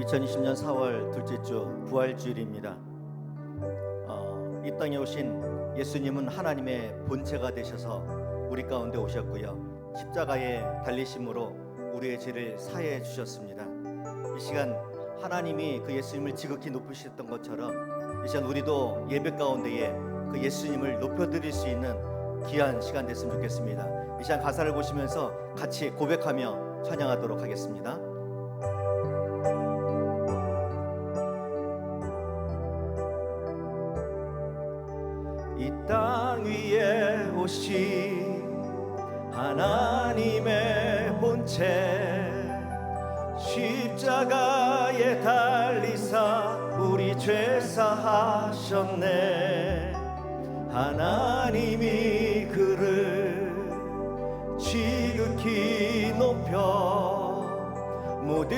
2020년 4월 둘째 주 부활주일입니다. 이 땅에 오신 예수님은 하나님의 본체가 되셔서 우리 가운데 오셨고요, 십자가에 달리심으로 우리의 죄를 사해 주셨습니다. 이 시간 하나님이 그 예수님을 지극히 높으셨던 것처럼 이 시간 우리도 예배 가운데에 그 예수님을 높여드릴 수 있는 귀한 시간 됐으면 좋겠습니다. 이 시간 가사를 보시면서 같이 고백하며 찬양하도록 하겠습니다. 이 땅 위에 오신 하나님의 본체, 십자가에 달리사 우리 죄 사하셨네. 하나님이 그를 지극히 높여 모든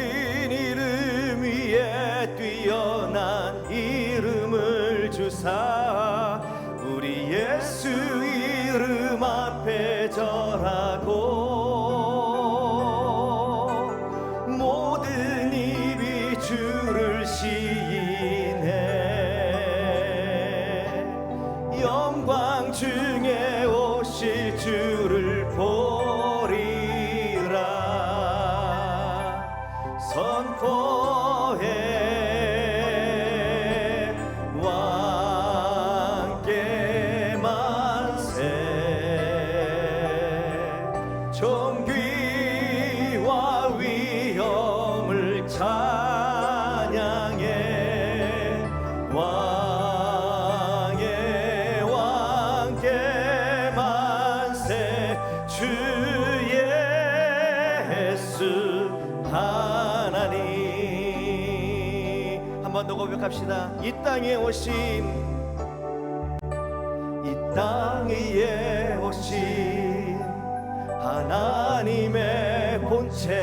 이름 위에 뛰어난 이름을 주사 우리 예수 이름 앞에 절하고 모든 입이 주를 시인해. 영광 중에 오실 주를 보리라. 선포해 존귀와 위엄을 찬양해. 왕의 왕께 만세. 주 예수 하나님. 한 번 더 고백합시다. 이 땅에 오신 땅 위에 오신 하나님의 본체,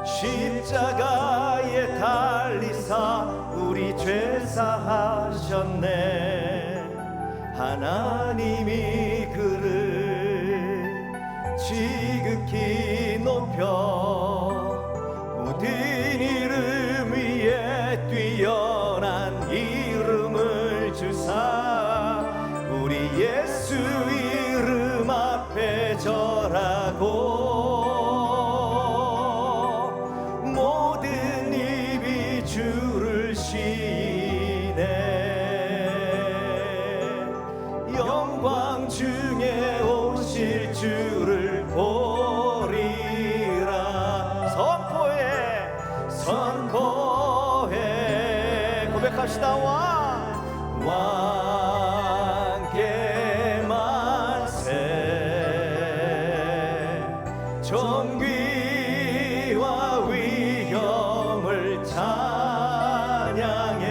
십자가에 달리사 우리 죄 사하셨네. 하나님이 그를 지극히 높여 모든 이름 위에 뛰어난 이름을 주사 우리 예수 이름 앞에 절하고 모든 입이 주를 시인해. 영광 중에 오실 주를 보리라. 선포해 고백합시다. 왕께 만세. 존귀와 위엄을 찬양해.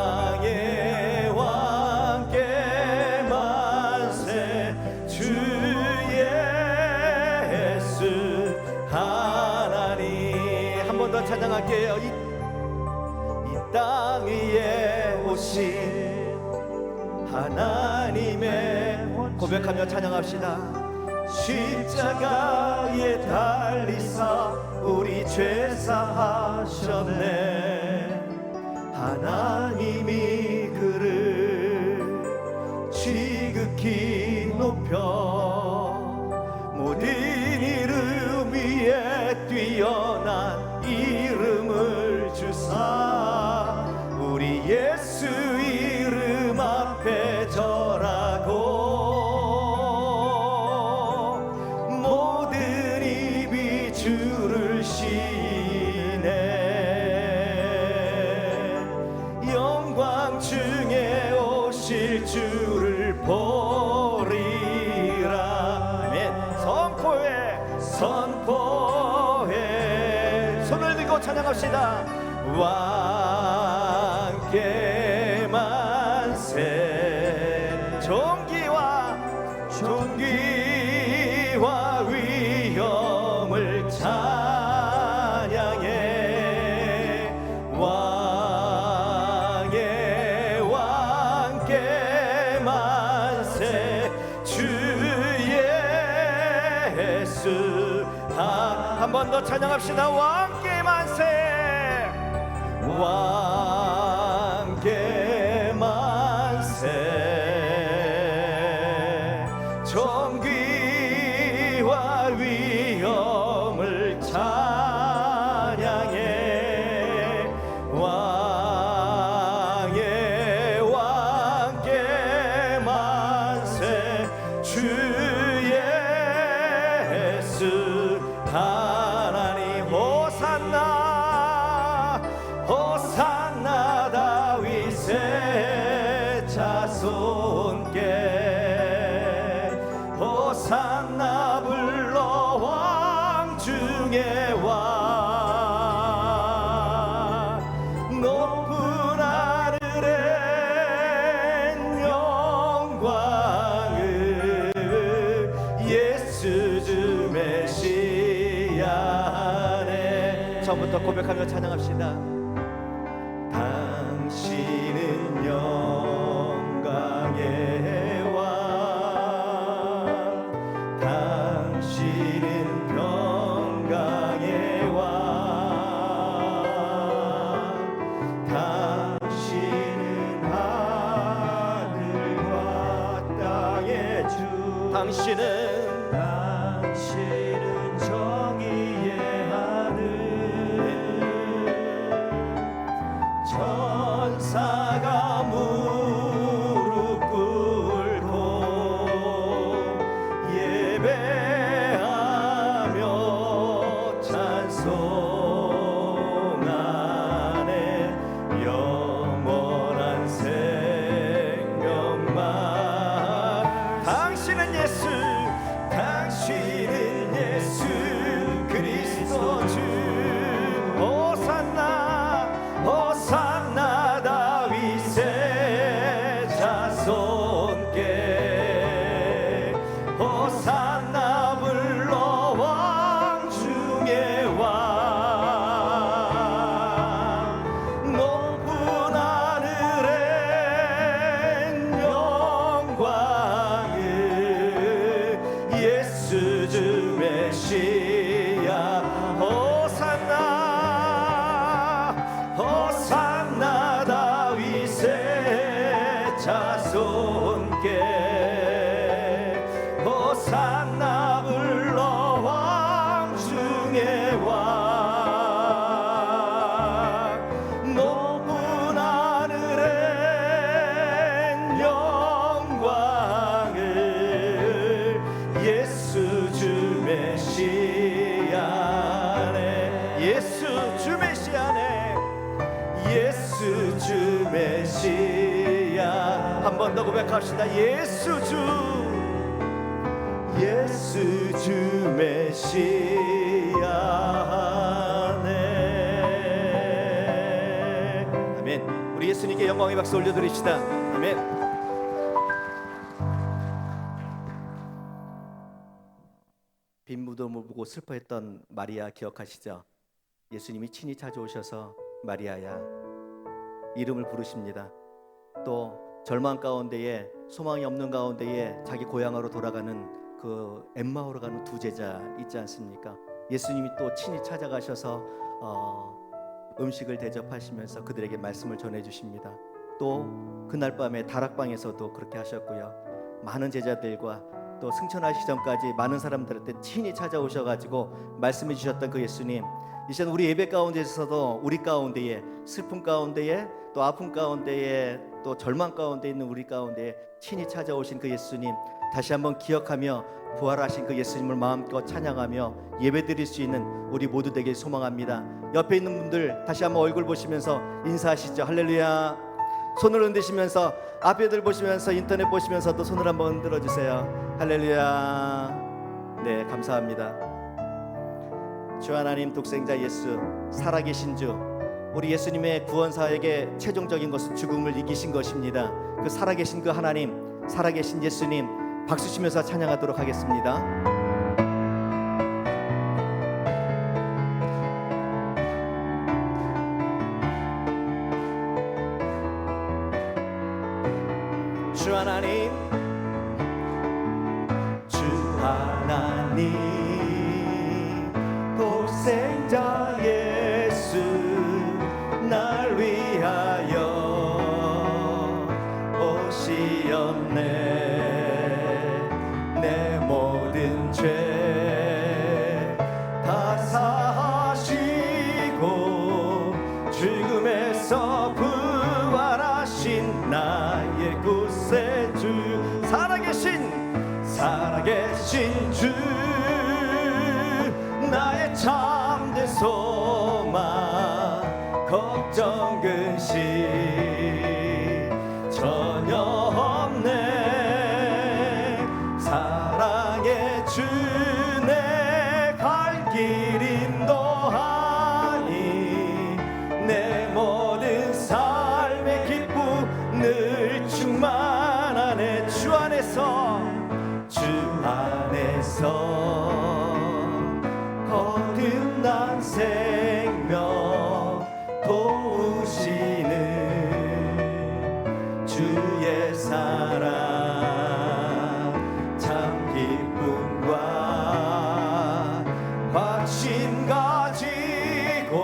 왕의 왕께 만세. 주 예수 하나님. 한 번 더 찬양할게요. 이 땅 위에 오신 하나님의 고백하며 찬양합시다. 십자가에 달리사 우리 죄 사하셨네. 하나님이 그를 지극히 높여 모든 이름 위에 뛰어난 이름을 주사 우리 예수 이름 앞에 절하고 모든 입이 주를 시인해. 영광 중에 오실 주를 보리라. 아멘. 선포해 손을 들고 찬양합시다. 왕께 만세. 존귀와 위엄을 찬양해. 왕의 왕께 만세. 주 예수 한 번 더 찬양합시다. 왕께 만세, 왕께 만세. 존귀와 위엄을 찬양해. 왕의 왕께 만세. 주 예수 하나님 호산나, 호산나 다윗의 자손께. 호산나 불러 왕 중에 왕. 높은 하늘엔 영광을 예수 주 메시아 안에. 처음부터 고백하며 찬양합시다. 당신은 영광의 왕, 당신은 평강의 왕, 당신은 하늘과 땅의 주, 당신은 정의의 하늘, 천사가 무릎 꿇고 예배하며 찬송하네. 영원한 생명만. 당신은 예수, 당신은 예수 그리스도 주. 호산나, 호산나 다윗의 자손께. 호산나 불러 왕 중에 왕. 높은 하늘엔 영광을 예수 주 메시아. 호산나, 호산나 다윗의 자손께. 호산나 불러 왕 중에 왕. 높은 하늘엔 영광을 예수 주 메시아 안에. 예수 주 메시아 안에. 예수 주 메시아. 한 번 더 고백합시다. 예수 주, 예수 주 메시아 안에. 아멘. 우리 예수님께 영광의 박수 올려드립시다. 아멘. 빈 무덤을 보고 슬퍼했던 마리아 기억하시죠? 예수님이 친히 찾아오셔서 마리아야 이름을 부르십니다. 또 절망 가운데에, 소망이 없는 가운데에 자기 고향으로 돌아가는 그 엠마오로 가는 두 제자 있지 않습니까? 예수님이 또 친히 찾아가셔서 음식을 대접하시면서 그들에게 말씀을 전해주십니다. 또 그날 밤에 다락방에서도 그렇게 하셨고요. 많은 제자들과 또 승천하시기 전까지 많은 사람들한테 친히 찾아오셔가지고 말씀해 주셨던 그 예수님, 이제 우리 예배 가운데서도 우리 가운데에, 슬픔 가운데에, 또 아픔 가운데에, 또 절망 가운데 있는 우리 가운데에 친히 찾아오신 그 예수님 다시 한번 기억하며 부활하신 그 예수님을 마음껏 찬양하며 예배드릴 수 있는 우리 모두 되길 소망합니다. 옆에 있는 분들 다시 한번 얼굴 보시면서 인사하시죠. 할렐루야. 손을 흔드시면서, 앞에들 보시면서, 인터넷 보시면서도 손을 한번 흔들어 주세요. 할렐루야. 네, 감사합니다. 주 하나님 독생자 예수, 살아계신 주, 우리 예수님의 구원사역의 최종적인 것은 죽음을 이기신 것입니다. 그 살아계신 그 하나님, 살아계신 예수님 박수 치면서 찬양하도록 하겠습니다. 주 하나님, 주 하나님 독생자 안에서 부활하신 나의 구세주, 살아계신 주, 나의 참된 소망, 걱정 근심 전혀 없네. 사랑의 주 내 갈 길 인도하니 내 모든 삶의 기쁨 늘 충만하네. 주 안에서 거듭난 생명 도우시는 주의 사랑 참 기쁨과 확신 가지고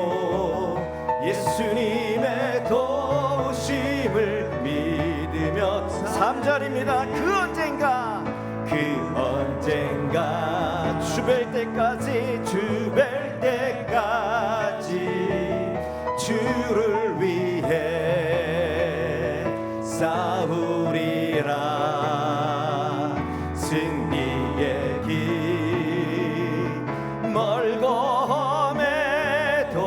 예수님의 도우심을 믿으며 3절입니다. 그 언젠가 주뵐 때까지 주를 위해 싸우리라. 승리의 길 멀고 험해도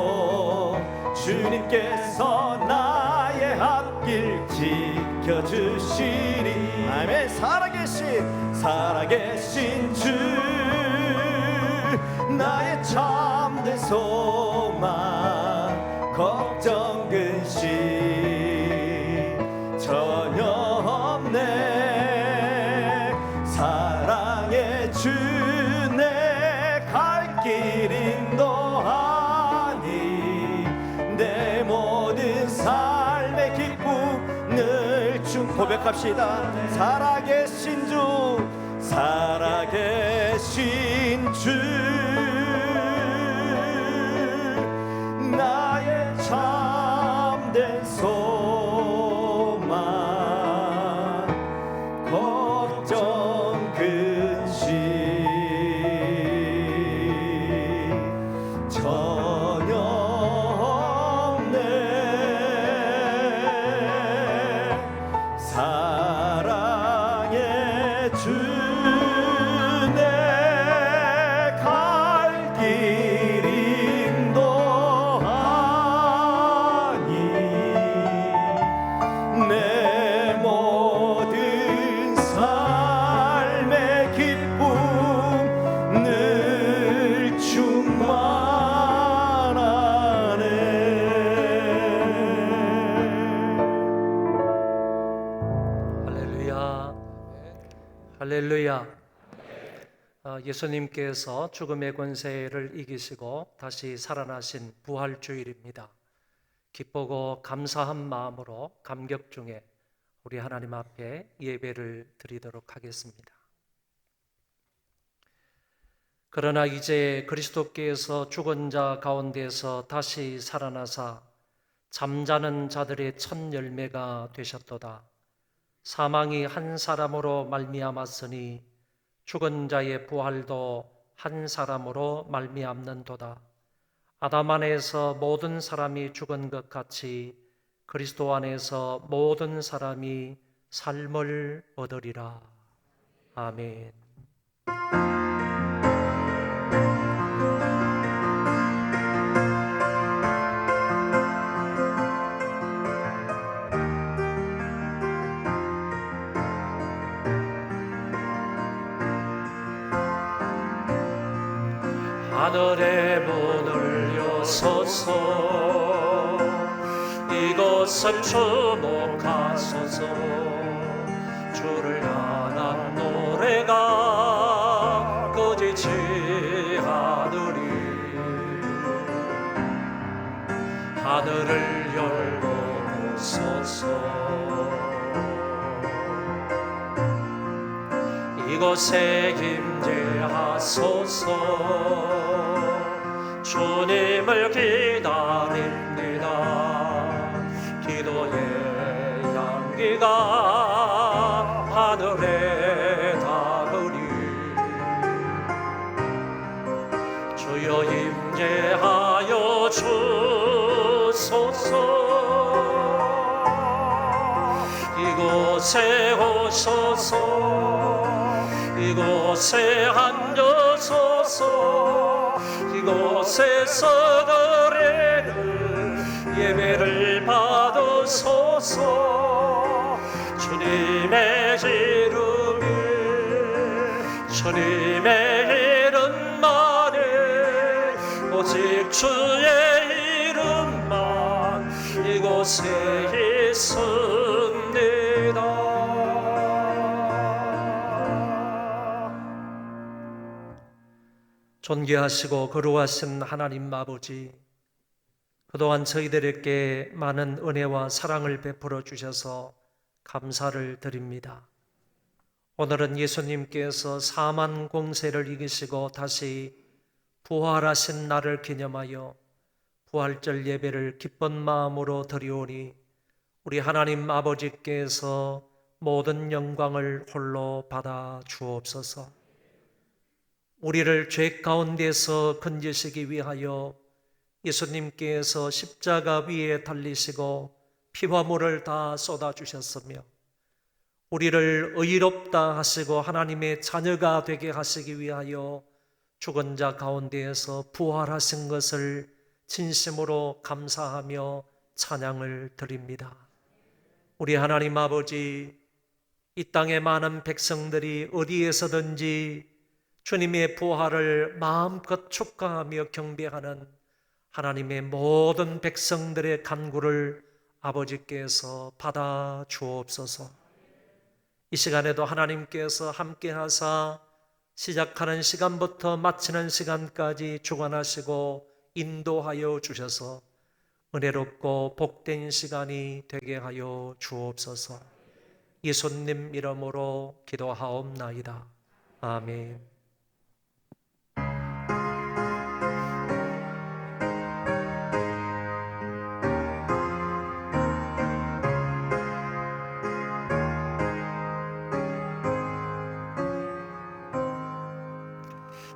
주님께서 나의 앞길 지켜주시리. 아멘. 살아계신 주, 나의 참된 소망, 걱정 근심 전혀 없네. 사랑의 주 내 갈 길 인도하니 내 모든 삶의 기쁨 늘 고백합시다. 살아계신 주, 나의 참된 소망, 걱정 근심 전혀 없네. 사랑의 주 할렐루야. 예수님께서 죽음의 권세를 이기시고 다시 살아나신 부활주일입니다. 기쁘고 감사한 마음으로 감격 중에 우리 하나님 앞에 예배를 드리도록 하겠습니다. 그러나 이제 그리스도께서 죽은 자 가운데서 다시 살아나사 잠자는 자들의 첫 열매가 되셨도다. 사망이 한 사람으로 말미암았으니 죽은 자의 부활도 한 사람으로 말미암는도다. 아담 안에서 모든 사람이 죽은 것 같이 그리스도 안에서 모든 사람이 삶을 얻으리라. 아멘. 하늘의 문을 여소서 이것을 주목하소서. 주를 향한 노래가 꺼지지 않으리. 하늘을 열고 보소서. 이곳에 임재하소서. 주님을 기다립니다. 기도의 향기가 하늘에 닿으리. 주여 임재하여 주소서. 이곳에 오소서 이곳에 앉으소서 이곳에서 드리는 예배를 받으소서 주님의 이름이 주님의 이름만이 오직 주의 이름만 이곳에 있습니다. 존귀하시고 거룩하신 하나님 아버지, 그동안 저희들에게 많은 은혜와 사랑을 베풀어 주셔서 감사를 드립니다. 오늘은 예수님께서 사만 공세를 이기시고 다시 부활하신 날을 기념하여 부활절 예배를 기쁜 마음으로 드리오니 우리 하나님 아버지께서 모든 영광을 홀로 받아 주옵소서. 우리를 죄 가운데서 건지시기 위하여 예수님께서 십자가 위에 달리시고 피와 물을 다 쏟아주셨으며 우리를 의롭다 하시고 하나님의 자녀가 되게 하시기 위하여 죽은 자 가운데에서 부활하신 것을 진심으로 감사하며 찬양을 드립니다. 우리 하나님 아버지, 이 땅의 많은 백성들이 어디에서든지 주님의 부활을 마음껏 축하하며 경배하는 하나님의 모든 백성들의 간구를 아버지께서 받아 주옵소서. 이 시간에도 하나님께서 함께 하사 시작하는 시간부터 마치는 시간까지 주관하시고 인도하여 주셔서 은혜롭고 복된 시간이 되게 하여 주옵소서. 예수님 이름으로 기도하옵나이다. 아멘.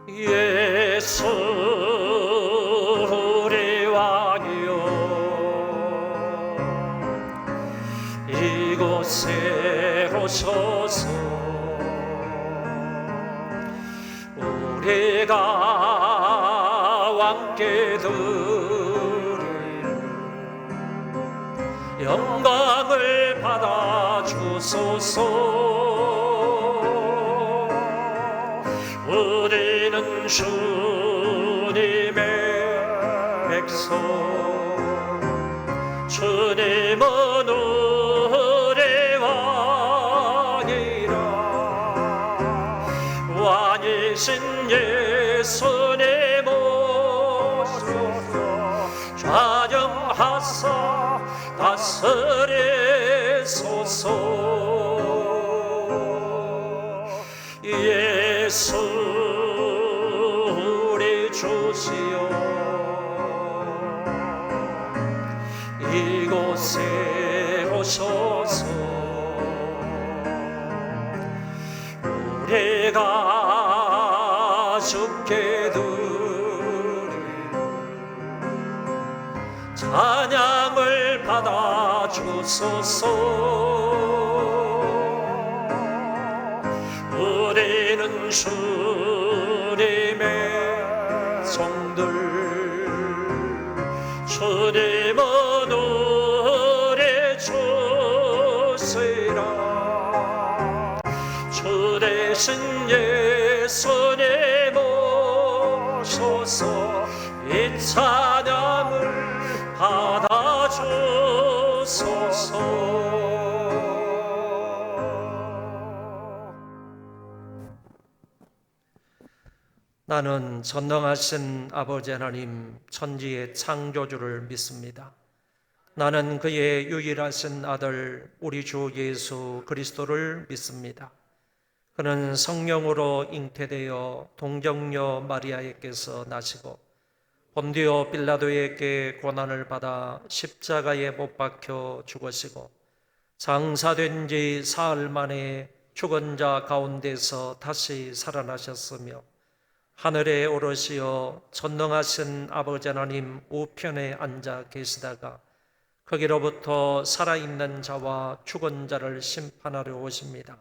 예수 우리 왕이여 이곳에 오소서 우리가 왕께 드릴 영광을 받아 주소서. 우리는 주님의 백성 주님은 우리 왕이라 왕이신 예수님 오소서 좌정하사 다스리소서. 예수 우리 주시오 이곳에 오셔서 우리가 주께 드릴 찬양을 받아 주소서. 우리는 주님의 종들 주님은 우리 주시라 주 대신 예수님 오소서 이 찬양을 받아 주소서. 나는 전능하신 아버지 하나님 천지의 창조주를 믿습니다. 나는 그의 유일하신 아들 우리 주 예수 그리스도를 믿습니다. 그는 성령으로 잉태되어 동정녀 마리아에게서 나시고 본디오 빌라도에게 고난을 받아 십자가에 못 박혀 죽으시고 장사된 지 사흘 만에 죽은 자 가운데서 다시 살아나셨으며 하늘에 오르시어 전능하신 아버지 하나님 우편에 앉아 계시다가 거기로부터 살아있는 자와 죽은 자를 심판하려 오십니다.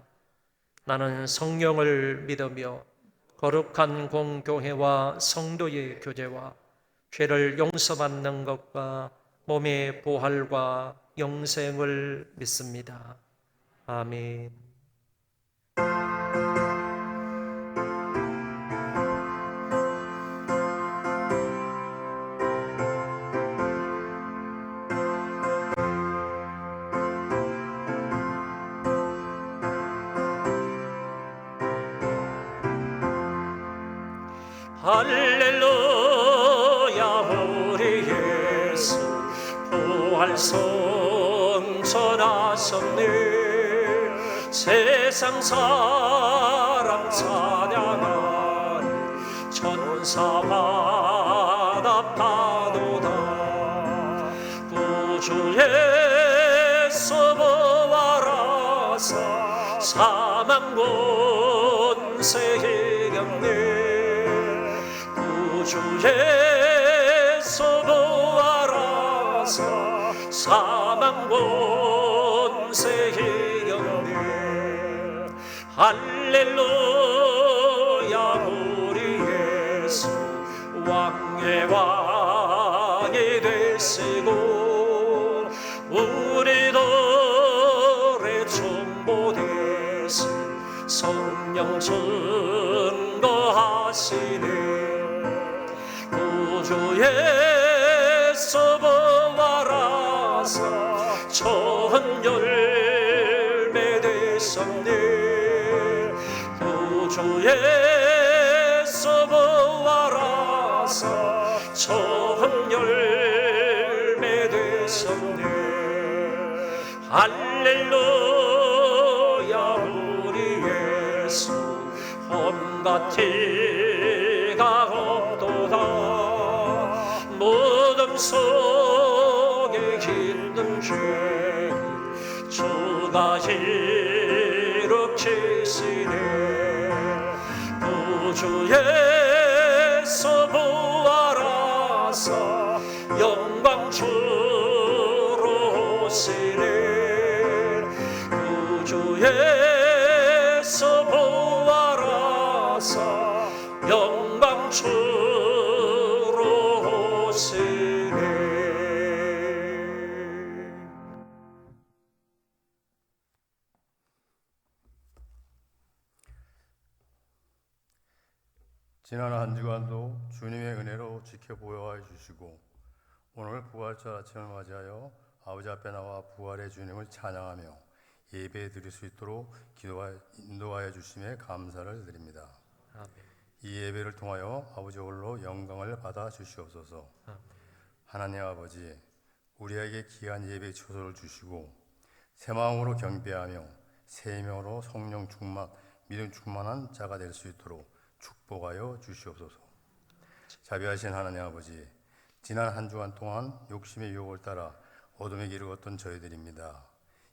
나는 성령을 믿으며 거룩한 공교회와 성도의 교제와 죄를 용서받는 것과 몸의 부활과 영생을 믿습니다. 아멘. 할렐루야 우리 예수 부활성천하셨네. 세상 사람 찬양하니 천사와 답하도다. 구주 예수 부활하사 사망 권세 이겼네. 주 예수 부활하사 사망 권세 이겼네. 할렐루야 우리 예수 왕의 왕이 되시고 우리들의 중보 되신 성령 증거하시네. 주 예수 부활하사 좋은 열매 되셨네. 주 예수 부활하사 좋은 열매 되셨네. 할렐루야 우리 예수 온갖 티가 없도다. 무덤 속에 있는 죄 주가 일으키시네. 구주 예수 부활하사 영광 주로 오시네. 구주 예수 부활하사 영광 주로 오시네. 지난 한 주간도 주님의 은혜로 지켜보여 주시고 오늘 부활절 아침을 맞이하여 아버지 앞에 나와 부활의 주님을 찬양하며 예배 드릴 수 있도록 인도하여 주심에 감사를 드립니다. 아멘. 이 예배를 통하여 아버지 홀로 영광을 받아 주시옵소서. 아멘. 하나님 아버지, 우리에게 귀한 예배 초소를 주시고 새 마음으로 경배하며 새 힘으로 성령 충만, 믿음 충만한 자가 될 수 있도록 축복하여 주시옵소서. 자비하신 하나님 아버지, 지난 한 주간 동안 욕심의 유혹을 따라 어둠의 길을 걷던 저희들입니다.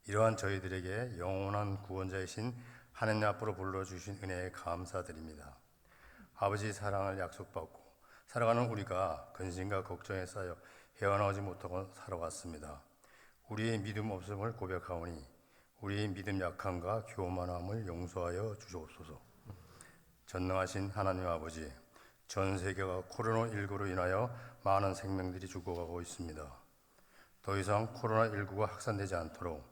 이러한 저희들에게 영원한 구원자이신 하나님 앞으로 불러주신 은혜에 감사드립니다. 아버지의 사랑을 약속받고 살아가는 우리가 근심과 걱정에 쌓여 헤어나오지 못하고 살아왔습니다. 우리의 믿음 없음을 고백하오니 우리의 믿음 약함과 교만함을 용서하여 주시옵소서. 전능하신 하나님 아버지, 전 세계가 코로나19로 인하여 많은 생명들이 죽어가고 있습니다. 더 이상 코로나19가 확산되지 않도록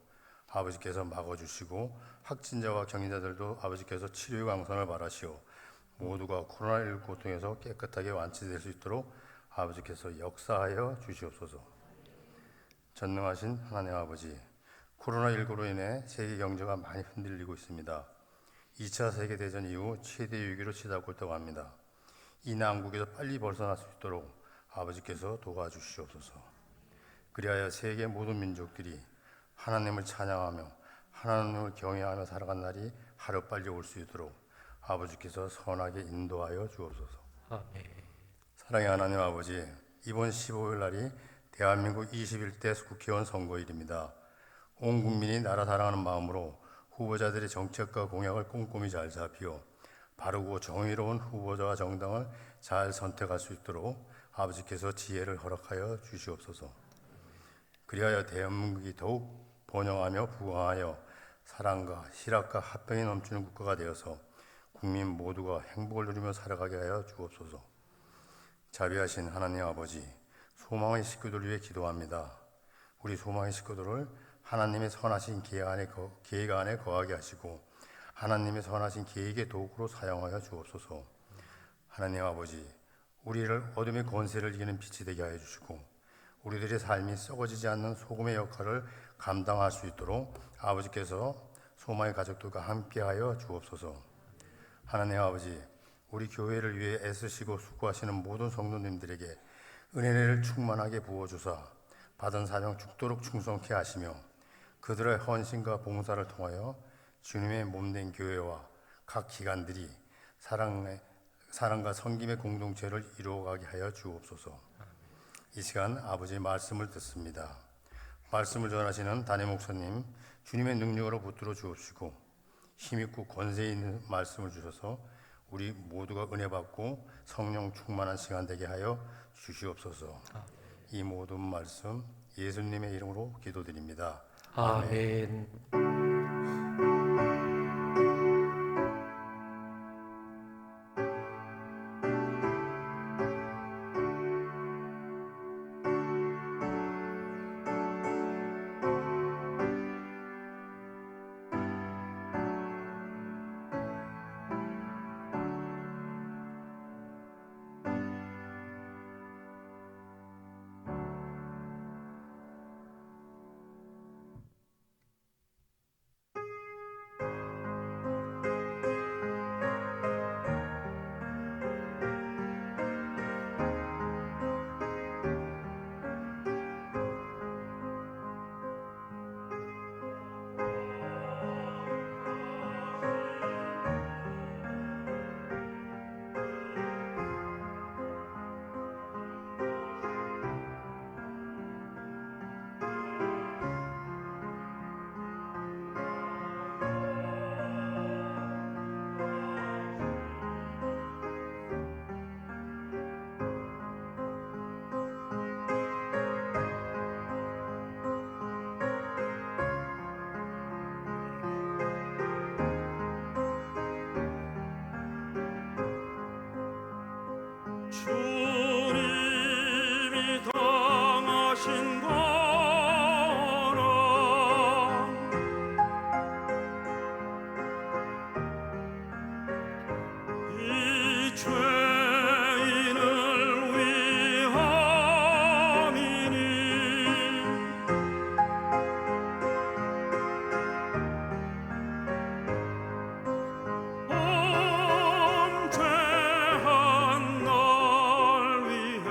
아버지께서 막아주시고 확진자와 격리자들도 아버지께서 치료의 광선을 바라시어 모두가 코로나19 고통에서 깨끗하게 완치될 수 있도록 아버지께서 역사하여 주시옵소서. 전능하신 하나님 아버지, 코로나19로 인해 세계 경제가 많이 흔들리고 있습니다. 2차 세계대전 이후 최대 위기로 치닫고 있다고 합니다. 이 난국에서 빨리 벗어날 수 있도록 아버지께서 도와주시옵소서. 그리하여 세계 모든 민족들이 하나님을 찬양하며 하나님을 경외하며 살아간 날이 하루빨리 올 수 있도록 아버지께서 선하게 인도하여 주옵소서. 아멘. 사랑의 하나님 아버지, 이번 15일 날이 대한민국 21대 국회의원 선거일입니다. 온 국민이 나라 사랑하는 마음으로 후보자들의 정책과 공약을 꼼꼼히 잘 살피어 바르고 정의로운 후보자와 정당을 잘 선택할 수 있도록 아버지께서 지혜를 허락하여 주시옵소서. 그리하여 대한민국이 더욱 번영하며 부강하여 사랑과 실학과 화평이 넘치는 국가가 되어서 국민 모두가 행복을 누리며 살아가게 하여 주옵소서. 자비하신 하나님 아버지, 소망의 식구들 위해 기도합니다. 우리 소망의 식구들을 하나님의 선하신 계획 안에 거하게 하시고 하나님의 선하신 계획의 도구로 사용하여 주옵소서. 하나님 아버지, 우리를 어둠의 권세를 이기는 빛이 되게 하여 주시고 우리들의 삶이 썩어지지 않는 소금의 역할을 감당할 수 있도록 아버지께서 소망의 가족들과 함께하여 주옵소서. 하나님 아버지, 우리 교회를 위해 애쓰시고 수고하시는 모든 성도님들에게 은혜를 충만하게 부어주사 받은 사명 죽도록 충성케 하시며 그들의 헌신과 봉사를 통하여 주님의 몸된 교회와 각 기관들이 사랑과 섬김의 공동체를 이루어가게 하여 주옵소서. 이 시간 아버지의 말씀을 듣습니다. 말씀을 전하시는 담임 목사님, 주님의 능력으로 붙들어 주옵시고 힘있고 권세 있는 말씀을 주셔서 우리 모두가 은혜 받고 성령 충만한 시간 되게 하여 주시옵소서. 이 모든 말씀 예수님의 이름으로 기도드립니다. 아멘. 주님이 당하신 거라 이 죄인을 위함이니 범죄한 날 위해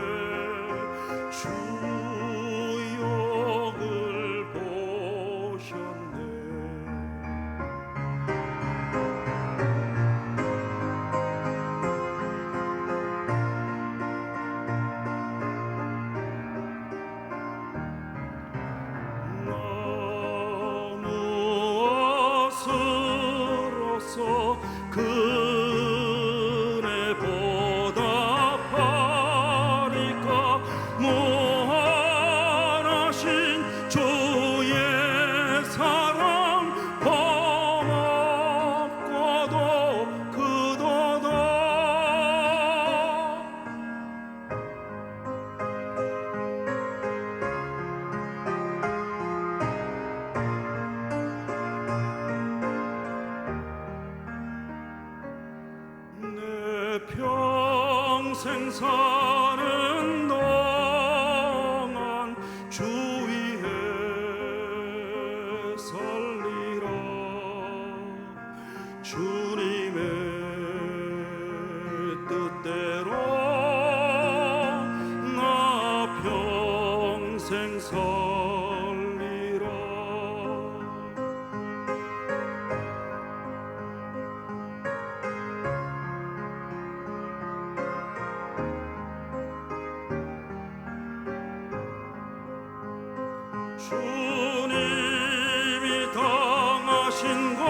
주역을 보셨네. 나 무엇으로서 그 은혜 보답하리까. 무한하신 주의 사랑 고맙고도 그도다. 내 평생 사는 동안 주 위에 설리라. 주님의 뜻대로 나 평생 설리라. 주님이 당하신 거라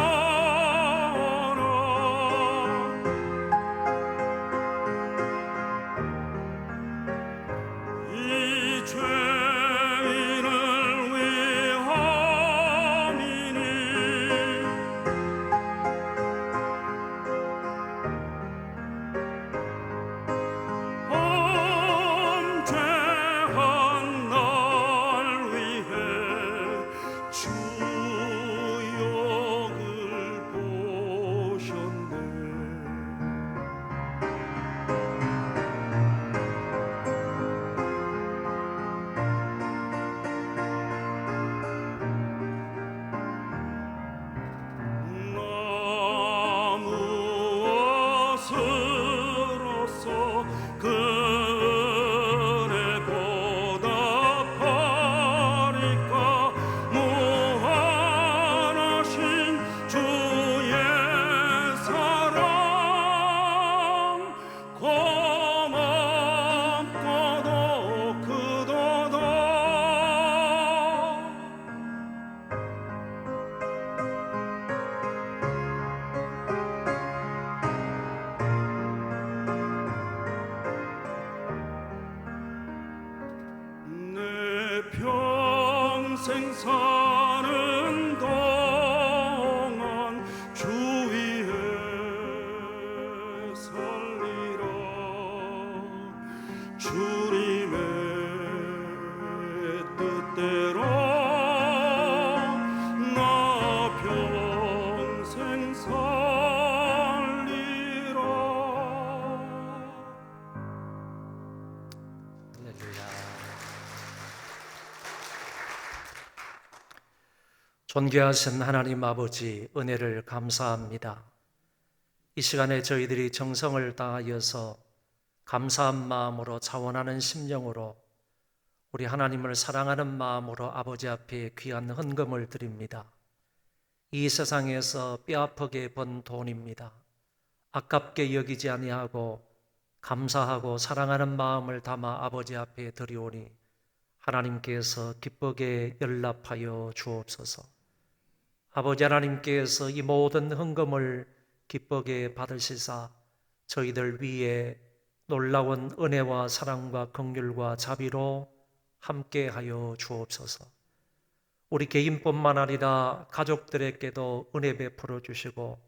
이 죄인을 사는 동안 주 위에 살리라. 주님의 뜻대로 나 평생 살리라. 할렐루야. 존귀하신 하나님 아버지, 은혜를 감사합니다. 이 시간에 저희들이 정성을 다하여서 감사한 마음으로 자원하는 심령으로 우리 하나님을 사랑하는 마음으로 아버지 앞에 귀한 헌금을 드립니다. 이 세상에서 뼈아프게 번 돈입니다. 아깝게 여기지 아니하고 감사하고 사랑하는 마음을 담아 아버지 앞에 드리오니 하나님께서 기쁘게 연락하여 주옵소서. 아버지 하나님께서 이 모든 헌금을 기쁘게 받으시사 저희들 위에 놀라운 은혜와 사랑과 긍휼과 자비로 함께하여 주옵소서. 우리 개인뿐만 아니라 가족들에게도 은혜 베풀어 주시고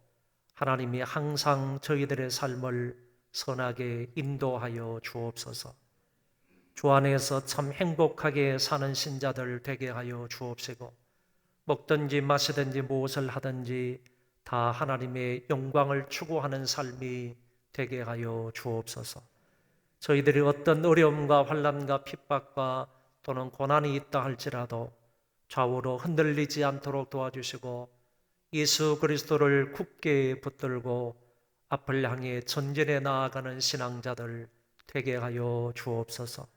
하나님이 항상 저희들의 삶을 선하게 인도하여 주옵소서. 주 안에서 참 행복하게 사는 신자들 되게 하여 주옵시고 먹든지 마시든지 무엇을 하든지 다 하나님의 영광을 추구하는 삶이 되게 하여 주옵소서. 저희들이 어떤 어려움과 환난과 핍박과 또는 고난이 있다 할지라도 좌우로 흔들리지 않도록 도와주시고 예수 그리스도를 굳게 붙들고 앞을 향해 전진해 나아가는 신앙자들 되게 하여 주옵소서.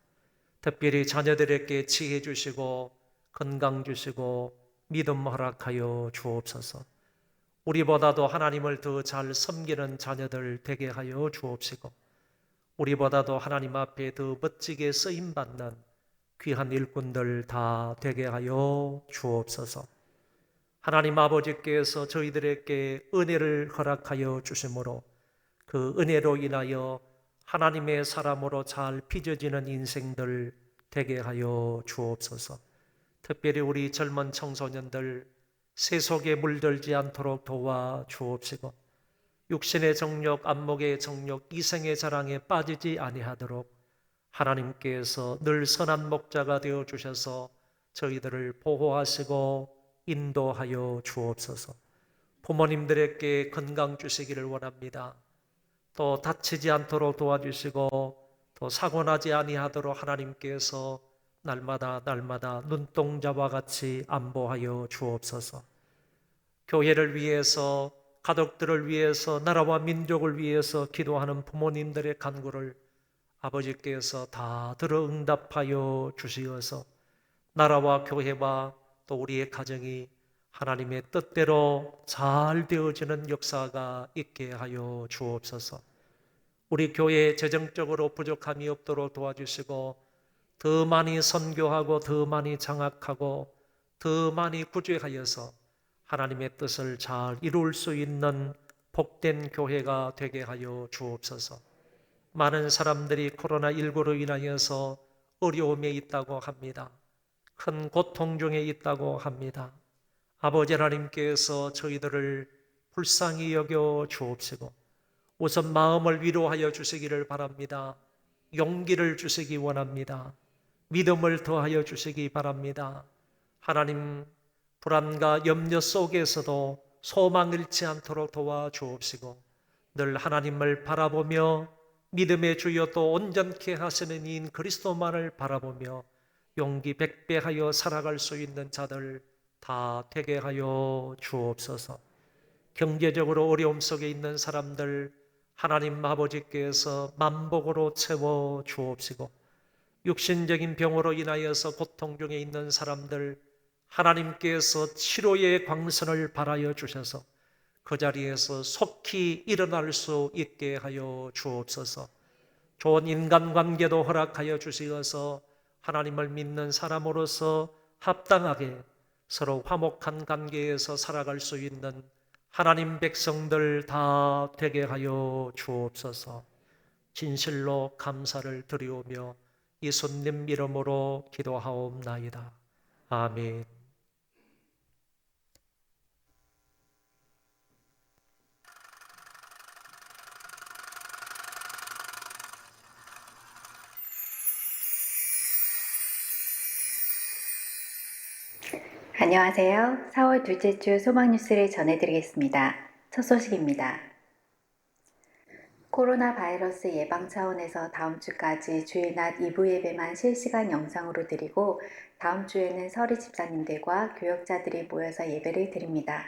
특별히 자녀들에게 지혜 주시고 건강 주시고 믿음 허락하여 주옵소서. 우리보다도 하나님을 더 잘 섬기는 자녀들 되게 하여 주옵시고 우리보다도 하나님 앞에 더 멋지게 쓰임받는 귀한 일꾼들 다 되게 하여 주옵소서. 하나님 아버지께서 저희들에게 은혜를 허락하여 주심으로 그 은혜로 인하여 하나님의 사람으로 잘 빚어지는 인생들 되게 하여 주옵소서. 특별히 우리 젊은 청소년들 세속에 물들지 않도록 도와 주옵시고 육신의 정욕, 안목의 정욕, 이생의 자랑에 빠지지 아니하도록 하나님께서 늘 선한 목자가 되어 주셔서 저희들을 보호하시고 인도하여 주옵소서. 부모님들에게 건강 주시기를 원합니다. 또 다치지 않도록 도와주시고 또 사고나지 아니하도록 하나님께서 날마다 눈동자와 같이 안보하여 주옵소서. 교회를 위해서, 가족들을 위해서, 나라와 민족을 위해서 기도하는 부모님들의 간구를 아버지께서 다 들어 응답하여 주시어서 나라와 교회와 또 우리의 가정이 하나님의 뜻대로 잘 되어지는 역사가 있게 하여 주옵소서. 우리 교회에 재정적으로 부족함이 없도록 도와주시고 더 많이 선교하고 더 많이 장악하고 더 많이 구제하여서 하나님의 뜻을 잘 이룰 수 있는 복된 교회가 되게 하여 주옵소서. 많은 사람들이 코로나19로 인하여서 어려움에 있다고 합니다. 큰 고통 중에 있다고 합니다. 아버지 하나님께서 저희들을 불쌍히 여겨 주옵시고 우선 마음을 위로하여 주시기를 바랍니다. 용기를 주시기 원합니다. 믿음을 더하여 주시기 바랍니다. 하나님, 불안과 염려 속에서도 소망 잃지 않도록 도와주옵시고 늘 하나님을 바라보며 믿음의 주여 또 온전케 하시는 이인 그리스도만을 바라보며 용기 백배하여 살아갈 수 있는 자들 다 되게 하여 주옵소서. 경제적으로 어려움 속에 있는 사람들 하나님 아버지께서 만복으로 채워 주옵시고 육신적인 병으로 인하여서 고통 중에 있는 사람들 하나님께서 치료의 광선을 발하여 주셔서 그 자리에서 속히 일어날 수 있게 하여 주옵소서. 좋은 인간관계도 허락하여 주시어서 하나님을 믿는 사람으로서 합당하게 서로 화목한 관계에서 살아갈 수 있는 하나님 백성들 다 되게 하여 주옵소서. 진실로 감사를 드리오며 예수님 이름으로 기도하옵나이다. 아멘. 안녕하세요. 4월 둘째 주 소망 뉴스를 전해드리겠습니다. 첫 소식입니다. 코로나 바이러스 예방 차원에서 다음 주까지 주일 낮 2부 예배만 실시간 영상으로 드리고 다음 주에는 서리 집사님들과 교역자들이 모여서 예배를 드립니다.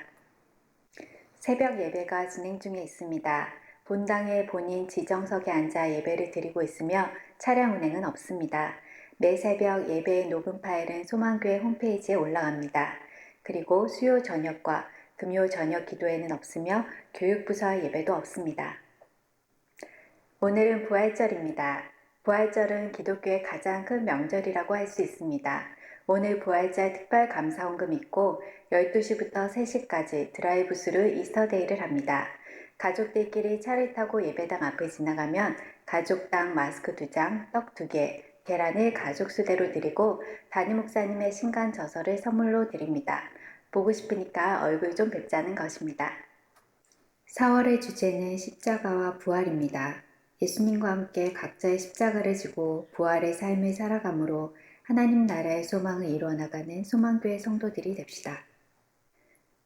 새벽 예배가 진행 중에 있습니다. 본당에 본인 지정석에 앉아 예배를 드리고 있으며 차량 운행은 없습니다. 매 새벽 예배의 녹음 파일은 소망교회 홈페이지에 올라갑니다. 그리고 수요 저녁과 금요 저녁 기도회는 없으며 교육부서 예배도 없습니다. 오늘은 부활절입니다. 부활절은 기독교의 가장 큰 명절이라고 할 수 있습니다. 오늘 부활절 특별 감사헌금 있고 12시부터 3시까지 드라이브스루 이스터데이를 합니다. 가족들끼리 차를 타고 예배당 앞을 지나가면 가족당 마스크 2장, 떡 2개, 계란을 가족 수대로 드리고 담임 목사님의 신간 저서를 선물로 드립니다. 보고 싶으니까 얼굴 좀 뵙자는 것입니다. 4월의 주제는 십자가와 부활입니다. 예수님과 함께 각자의 십자가를 지고 부활의 삶을 살아감으로 하나님 나라의 소망을 이루어나가는 소망교회 성도들이 됩시다.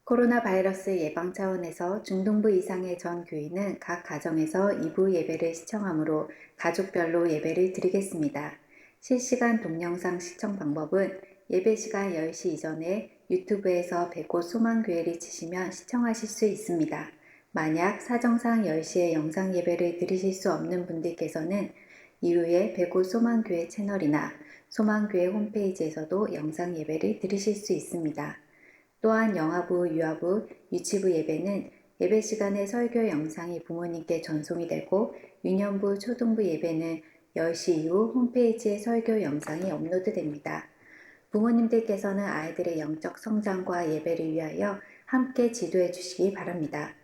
코로나 바이러스 예방 차원에서 중등부 이상의 전 교인은 각 가정에서 2부 예배를 시청하므로 가족별로 예배를 드리겠습니다. 실시간 동영상 시청 방법은 예배 시간 10시 이전에 유튜브에서 백옷 소망교회를 치시면 시청하실 수 있습니다. 만약 사정상 10시에 영상 예배를 들으실 수 없는 분들께서는 이후에 백옷 소망교회 채널이나 소망교회 홈페이지에서도 영상 예배를 들으실 수 있습니다. 또한 영아부, 유아부, 유치부 예배는 예배 시간에 설교 영상이 부모님께 전송이 되고 유년부, 초등부 예배는 10시 이후 홈페이지에 설교 영상이 업로드됩니다. 부모님들께서는 아이들의 영적 성장과 예배를 위하여 함께 지도해 주시기 바랍니다.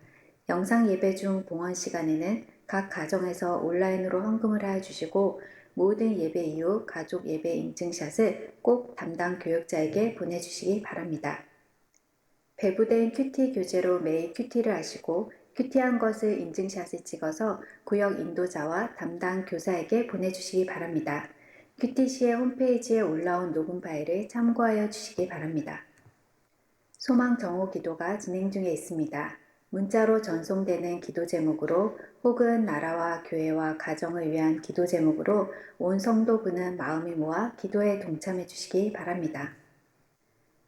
영상 예배 중 봉헌 시간에는 각 가정에서 온라인으로 헌금을 하여 주시고 모든 예배 이후 가족 예배 인증샷을 꼭 담당 교역자에게 보내주시기 바랍니다. 배부된 큐티 교재로 매일 큐티를 하시고 큐티한 것을 인증샷을 찍어서 구역 인도자와 담당 교사에게 보내주시기 바랍니다. 큐티 시의 홈페이지에 올라온 녹음 파일을 참고하여 주시기 바랍니다. 소망 정오 기도가 진행 중에 있습니다. 문자로 전송되는 기도 제목으로 혹은 나라와 교회와 가정을 위한 기도 제목으로 온 성도부는 마음을 모아 기도에 동참해 주시기 바랍니다.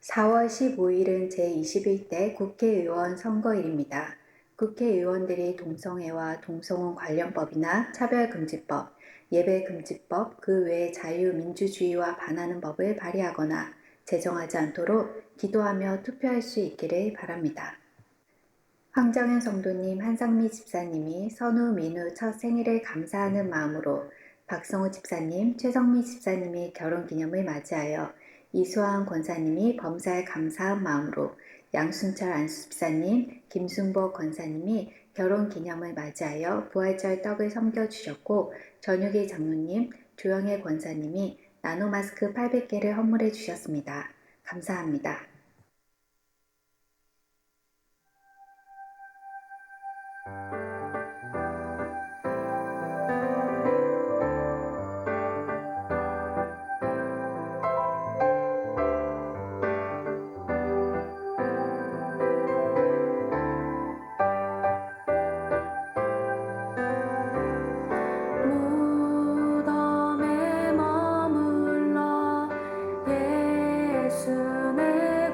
4월 15일은 제21대 국회의원 선거일입니다. 국회의원들이 동성애와 동성혼 관련법이나 차별금지법, 예배금지법, 그 외 자유민주주의와 반하는 법을 발의하거나 제정하지 않도록 기도하며 투표할 수 있기를 바랍니다. 황정현 성도님, 한상미 집사님이 선우, 민우 첫 생일을 감사하는 마음으로 박성우 집사님, 최성미 집사님이 결혼기념을 맞이하여 이수환 권사님이 범사에 감사한 마음으로 양순철 안수 집사님, 김순복 권사님이 결혼기념을 맞이하여 부활절 떡을 섬겨주셨고 전유기 장로님, 조영애 권사님이 나노마스크 800개를 선물해 주셨습니다. 감사합니다. 무덤에 머물러 예수 내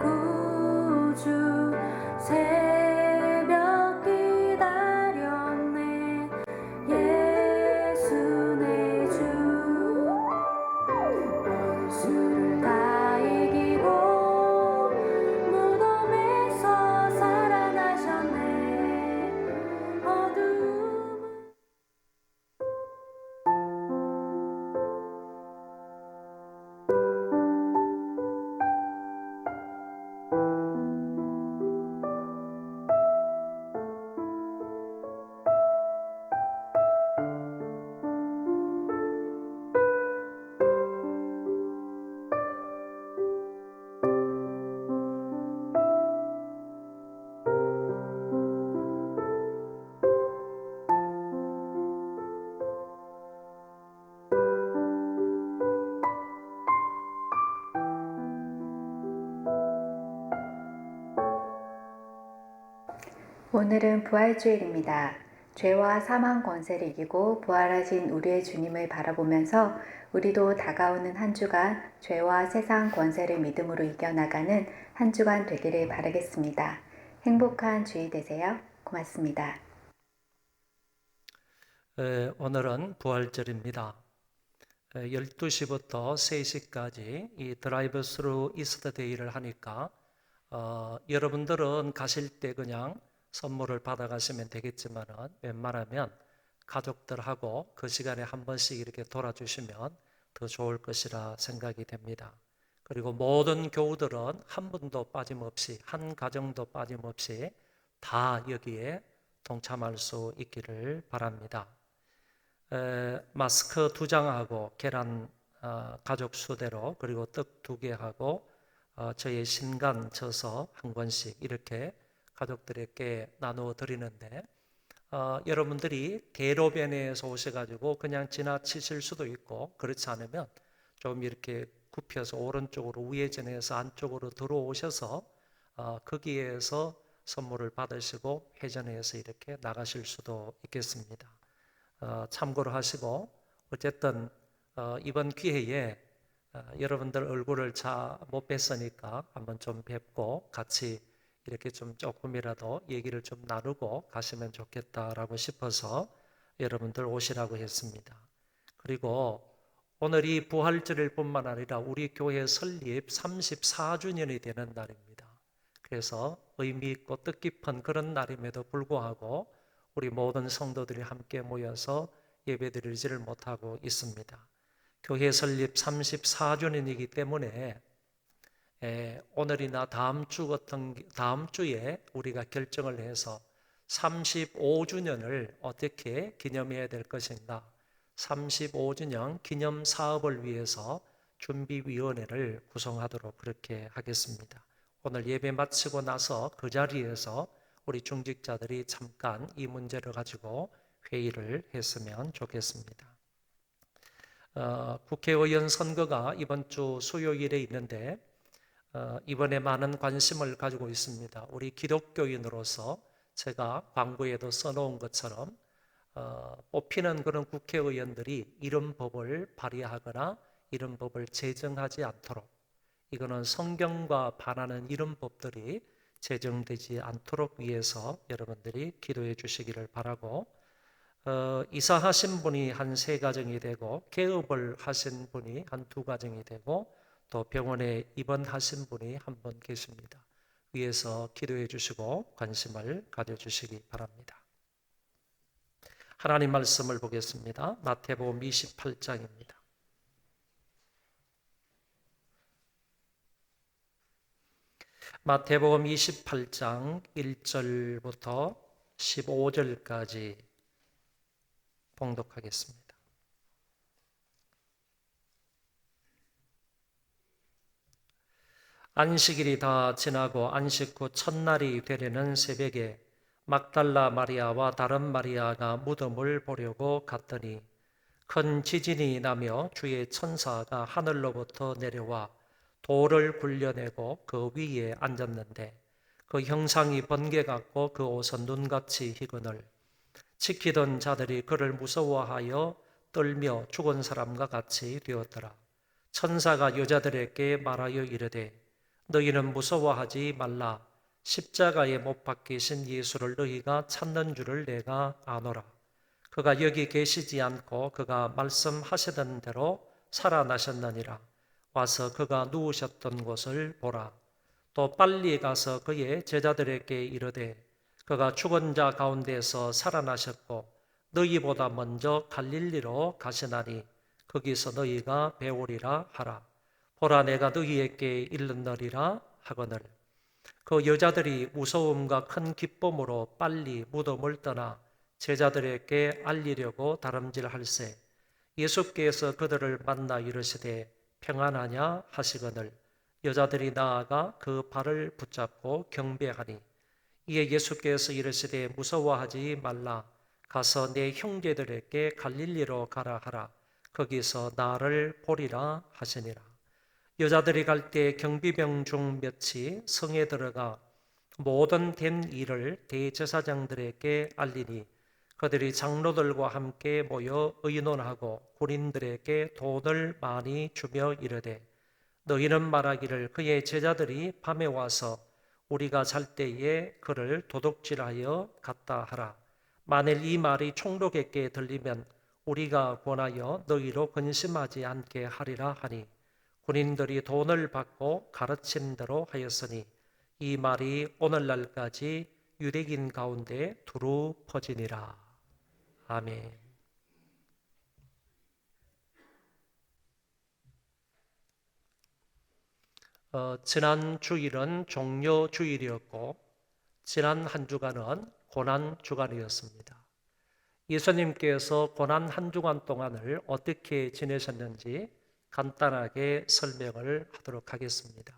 오늘은 부활주일입니다. 죄와 사망 권세를 이기고 부활하신 우리의 주님을 바라보면서 우리도 다가오는 한 주간 죄와 세상 권세를 믿음으로 이겨나가는 한 주간 되기를 바라겠습니다. 행복한 주일 되세요. 고맙습니다. 오늘은 부활절입니다. 12시부터 3시까지 이 드라이브 스루 이스터 데이를 하니까 여러분들은 가실 때 그냥 선물을 받아가시면 되겠지만 웬만하면 가족들하고 그 시간에 한 번씩 이렇게 돌아주시면 더 좋을 것이라 생각이 됩니다. 그리고 모든 교우들은 한 분도 빠짐없이, 한 가정도 빠짐없이 다 여기에 동참할 수 있기를 바랍니다. 마스크 2장하고 계란 가족 수대로, 그리고 떡 2개하고 저의 신간 져서 한 권씩 이렇게 가족들에게 나누어 드리는데, 여러분들이 대로변에서 오셔가지고 그냥 지나치실 수도 있고, 그렇지 않으면 좀 이렇게 굽혀서 오른쪽으로 우회전해서 안쪽으로 들어오셔서 거기에서 선물을 받으시고 회전해서 이렇게 나가실 수도 있겠습니다. 참고로 하시고, 어쨌든 이번 기회에 여러분들 얼굴을 잘 못 뵀으니까 한번 좀 뵙고 같이 이렇게 좀 조금이라도 얘기를 좀 나누고 가시면 좋겠다라고 싶어서 여러분들 오시라고 했습니다. 그리고 오늘이 부활절일 뿐만 아니라 우리 교회 설립 34주년이 되는 날입니다. 그래서 의미 있고 뜻깊은 그런 날임에도 불구하고 우리 모든 성도들이 함께 모여서 예배드리지를 못하고 있습니다. 교회 설립 34주년이기 때문에 오늘이나 다음 주에 우리가 결정을 해서 35주년을 어떻게 기념해야 될 것인가, 35주년 기념 사업을 위해서 준비위원회를 구성하도록 그렇게 하겠습니다. 오늘 예배 마치고 나서 그 자리에서 우리 중직자들이 잠깐 이 문제를 가지고 회의를 했으면 좋겠습니다. 국회의원 선거가 이번 주 수요일에 있는데 이번에 많은 관심을 가지고 있습니다. 우리 기독교인으로서 제가 광고에도 써놓은 것처럼 뽑히는 그런 국회의원들이 이런 법을 발의하거나 이런 법을 제정하지 않도록, 이거는 성경과 반하는 이런 법들이 제정되지 않도록 위해서 여러분들이 기도해 주시기를 바라고, 이사하신 분이 한 3가정이 되고 개업을 하신 분이 한 2가정이 되고 또 병원에 입원하신 분이 한 분 계십니다. 위에서 기도해 주시고 관심을 가져주시기 바랍니다. 하나님 말씀을 보겠습니다. 마태복음 28장입니다. 마태복음 28장 1절부터 15절까지 봉독하겠습니다. 안식일이 다 지나고 안식 후 첫날이 되려는 새벽에 막달라 마리아와 다른 마리아가 무덤을 보려고 갔더니 큰 지진이 나며 주의 천사가 하늘로부터 내려와 돌을 굴려내고 그 위에 앉았는데 그 형상이 번개 같고 그 옷은 눈같이 희그늘. 지키던 자들이 그를 무서워하여 떨며 죽은 사람과 같이 되었더라. 천사가 여자들에게 말하여 이르되 너희는 무서워하지 말라. 십자가에 못 박히신 예수를 너희가 찾는 줄을 내가 아노라. 그가 여기 계시지 않고 그가 말씀하시던 대로 살아나셨느니라. 와서 그가 누우셨던 곳을 보라. 또 빨리 가서 그의 제자들에게 이르되 그가 죽은 자 가운데서 살아나셨고 너희보다 먼저 갈릴리로 가시나니 거기서 너희가 배우리라 하라. 보라, 내가 너희에게 이르느니라 하거늘. 그 여자들이 무서움과 큰 기쁨으로 빨리 무덤을 떠나 제자들에게 알리려고 다름질할세 예수께서 그들을 만나 이르시되 평안하냐 하시거늘 여자들이 나아가 그 발을 붙잡고 경배하니 이에 예수께서 이르시되 무서워하지 말라. 가서 내 형제들에게 갈릴리로 가라 하라. 거기서 나를 보리라 하시니라. 여자들이 갈 때 경비병 중 몇이 성에 들어가 모든 된 일을 대제사장들에게 알리니 그들이 장로들과 함께 모여 의논하고 군인들에게 돈을 많이 주며 이르되 너희는 말하기를 그의 제자들이 밤에 와서 우리가 잘 때에 그를 도둑질하여 갔다 하라. 만일 이 말이 총독에게 들리면 우리가 권하여 너희로 근심하지 않게 하리라 하니 군인들이 돈을 받고 가르친 대로 하였으니 이 말이 오늘날까지 유대인 가운데 두루 퍼지니라. 아멘. 지난 주일은 종려 주일이었고 지난 한 주간은 고난 주간이었습니다. 예수님께서 고난 한 주간 동안을 어떻게 지내셨는지 간단하게 설명을 하도록 하겠습니다.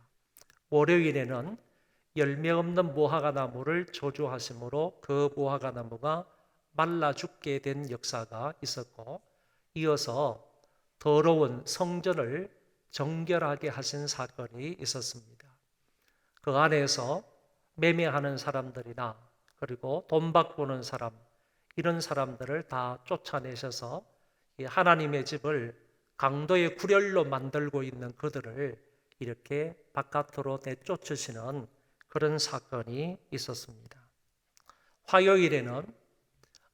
월요일에는 열매 없는 무화과 나무를 저주하심으로 그 무화과 나무가 말라 죽게 된 역사가 있었고, 이어서 더러운 성전을 정결하게 하신 사건이 있었습니다. 그 안에서 매매하는 사람들이나 그리고 돈 바꾸는 사람, 이런 사람들을 다 쫓아내셔서 하나님의 집을 강도의 구렬로 만들고 있는 그들을 이렇게 바깥으로 내쫓으시는 그런 사건이 있었습니다. 화요일에는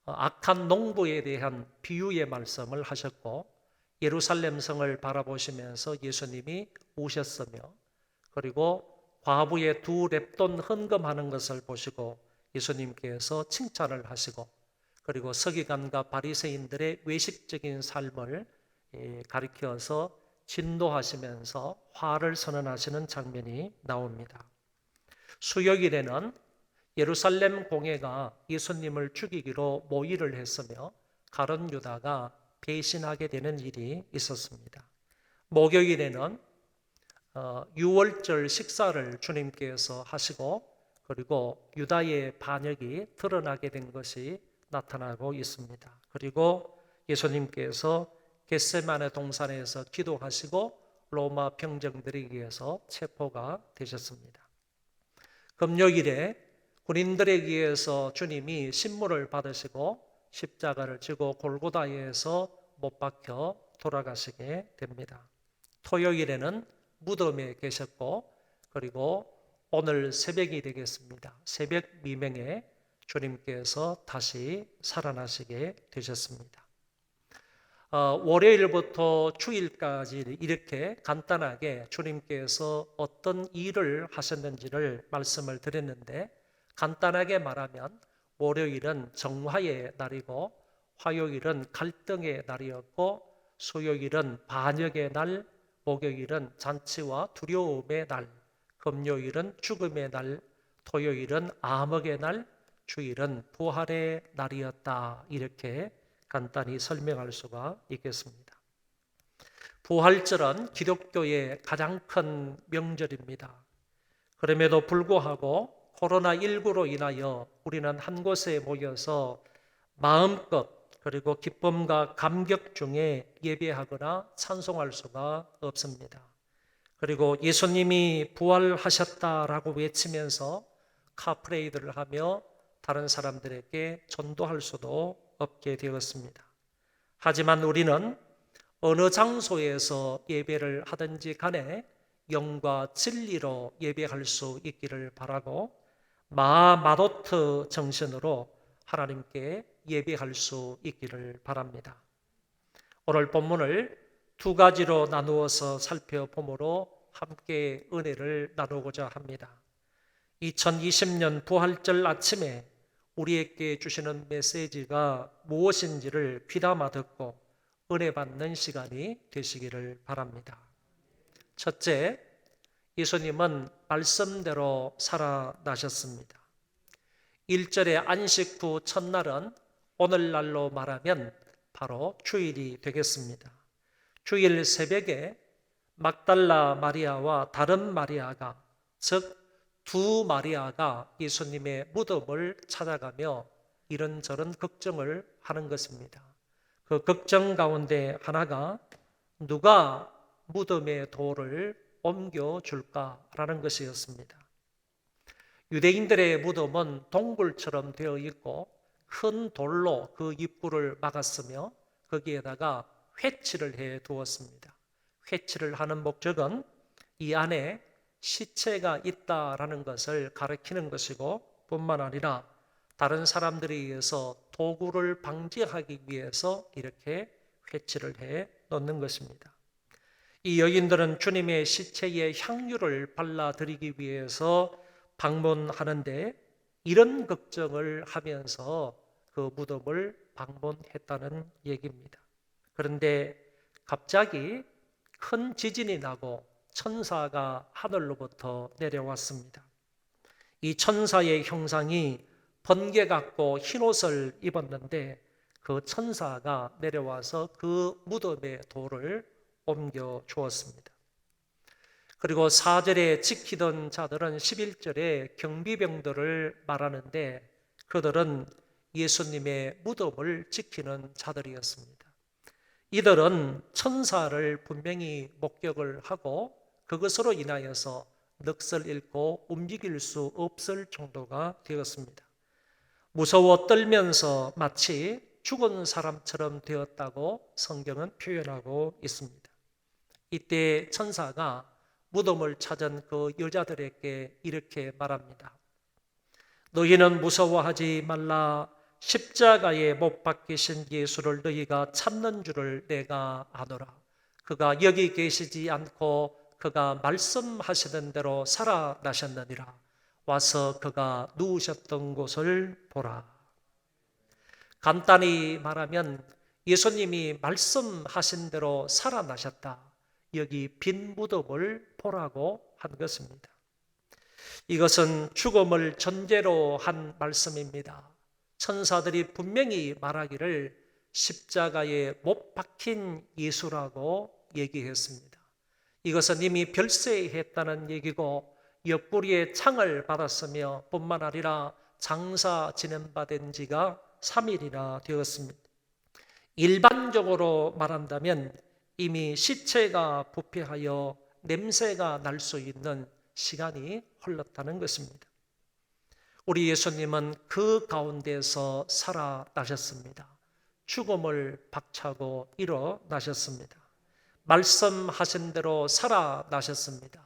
악한 농부에 대한 비유의 말씀을 하셨고 예루살렘 성을 바라보시면서 예수님이 우셨으며 그리고 과부의 두 렙돈 헌금하는 것을 보시고 예수님께서 칭찬을 하시고 그리고 서기관과 바리새인들의 외식적인 삶을 가리켜서 진노하시면서 화를 선언하시는 장면이 나옵니다. 수요일에는 예루살렘 공회가 예수님을 죽이기로 모의를 했으며 가룟 유다가 배신하게 되는 일이 있었습니다. 목요일에는 유월절 식사를 주님께서 하시고 그리고 유다의 반역이 드러나게 된 것이 나타나고 있습니다. 그리고 예수님께서 겟세마네 동산에서 기도하시고 로마 병정들에 의해서 체포가 되셨습니다. 금요일에 군인들에 의해서 주님이 신문을 받으시고 십자가를 지고 골고다에서 못 박혀 돌아가시게 됩니다. 토요일에는 무덤에 계셨고 그리고 오늘 새벽이 되겠습니다. 새벽 미명에 주님께서 다시 살아나시게 되셨습니다. 월요일부터 주일까지 이렇게 간단하게 주님께서 어떤 일을 하셨는지를 말씀을 드렸는데 간단하게 말하면 월요일은 정화의 날이고 화요일은 갈등의 날이었고 수요일은 반역의 날, 목요일은 잔치와 두려움의 날, 금요일은 죽음의 날, 토요일은 암흑의 날, 주일은 부활의 날이었다. 이렇게 간단히 설명할 수가 있겠습니다. 부활절은 기독교의 가장 큰 명절입니다. 그럼에도 불구하고 코로나19로 인하여 우리는 한 곳에 모여서 마음껏 그리고 기쁨과 감격 중에 예배하거나 찬송할 수가 없습니다. 그리고 예수님이 부활하셨다라고 외치면서 카프레이드를 하며 다른 사람들에게 전도할 수도 없게 되었습니다. 하지만 우리는 어느 장소에서 예배를 하든지 간에 영과 진리로 예배할 수 있기를 바라고 마도트 정신으로 하나님께 예배할 수 있기를 바랍니다. 오늘 본문을 두 가지로 나누어서 살펴보므로 함께 은혜를 나누고자 합니다. 2020년 부활절 아침에 우리에게 주시는 메시지가 무엇인지를 귀담아 듣고 은혜 받는 시간이 되시기를 바랍니다. 첫째, 예수님은 말씀대로 살아나셨습니다. 1절의 안식 후 첫날은 오늘날로 말하면 바로 주일이 되겠습니다. 주일 새벽에 막달라 마리아와 다른 마리아가, 즉 두 마리아가 예수님의 무덤을 찾아가며 이런저런 걱정을 하는 것입니다. 그 걱정 가운데 하나가 누가 무덤의 돌을 옮겨줄까라는 것이었습니다. 유대인들의 무덤은 동굴처럼 되어 있고 큰 돌로 그 입구를 막았으며 거기에다가 회치를 해 두었습니다. 회치를 하는 목적은 이 안에 시체가 있다라는 것을 가리키는 것이고 뿐만 아니라 다른 사람들에 의해서 도구를 방지하기 위해서 이렇게 회치를 해 놓는 것입니다. 이 여인들은 주님의 시체에 향유를 발라드리기 위해서 방문하는데 이런 걱정을 하면서 그 무덤을 방문했다는 얘기입니다. 그런데 갑자기 큰 지진이 나고 천사가 하늘로부터 내려왔습니다. 이 천사의 형상이 번개 같고 흰옷을 입었는데 그 천사가 내려와서 그 무덤의 돌을 옮겨 주었습니다. 그리고 4절에 지키던 자들은 11절에 경비병들을 말하는데 그들은 예수님의 무덤을 지키는 자들이었습니다. 이들은 천사를 분명히 목격을 하고 그것으로 인하여서 넋을 잃고 움직일 수 없을 정도가 되었습니다. 무서워 떨면서 마치 죽은 사람처럼 되었다고 성경은 표현하고 있습니다. 이때 천사가 무덤을 찾은 그 여자들에게 이렇게 말합니다. 너희는 무서워하지 말라. 십자가에 못 박히신 예수를 너희가 찾는 줄을 내가 아노라. 그가 여기 계시지 않고 그가 말씀하시던 대로 살아나셨느니라. 와서 그가 누우셨던 곳을 보라. 간단히 말하면 예수님이 말씀하신 대로 살아나셨다. 여기 빈 무덤을 보라고 한 것입니다. 이것은 죽음을 전제로 한 말씀입니다. 천사들이 분명히 말하기를 십자가에 못 박힌 예수라고 얘기했습니다. 이것은 이미 별세했다는 얘기고 옆구리에 창을 받았으며 뿐만 아니라 장사 진행받은 지가 3일이나 되었습니다. 일반적으로 말한다면 이미 시체가 부패하여 냄새가 날 수 있는 시간이 흘렀다는 것입니다. 우리 예수님은 그 가운데서 살아나셨습니다. 죽음을 박차고 일어나셨습니다. 말씀하신 대로 살아나셨습니다.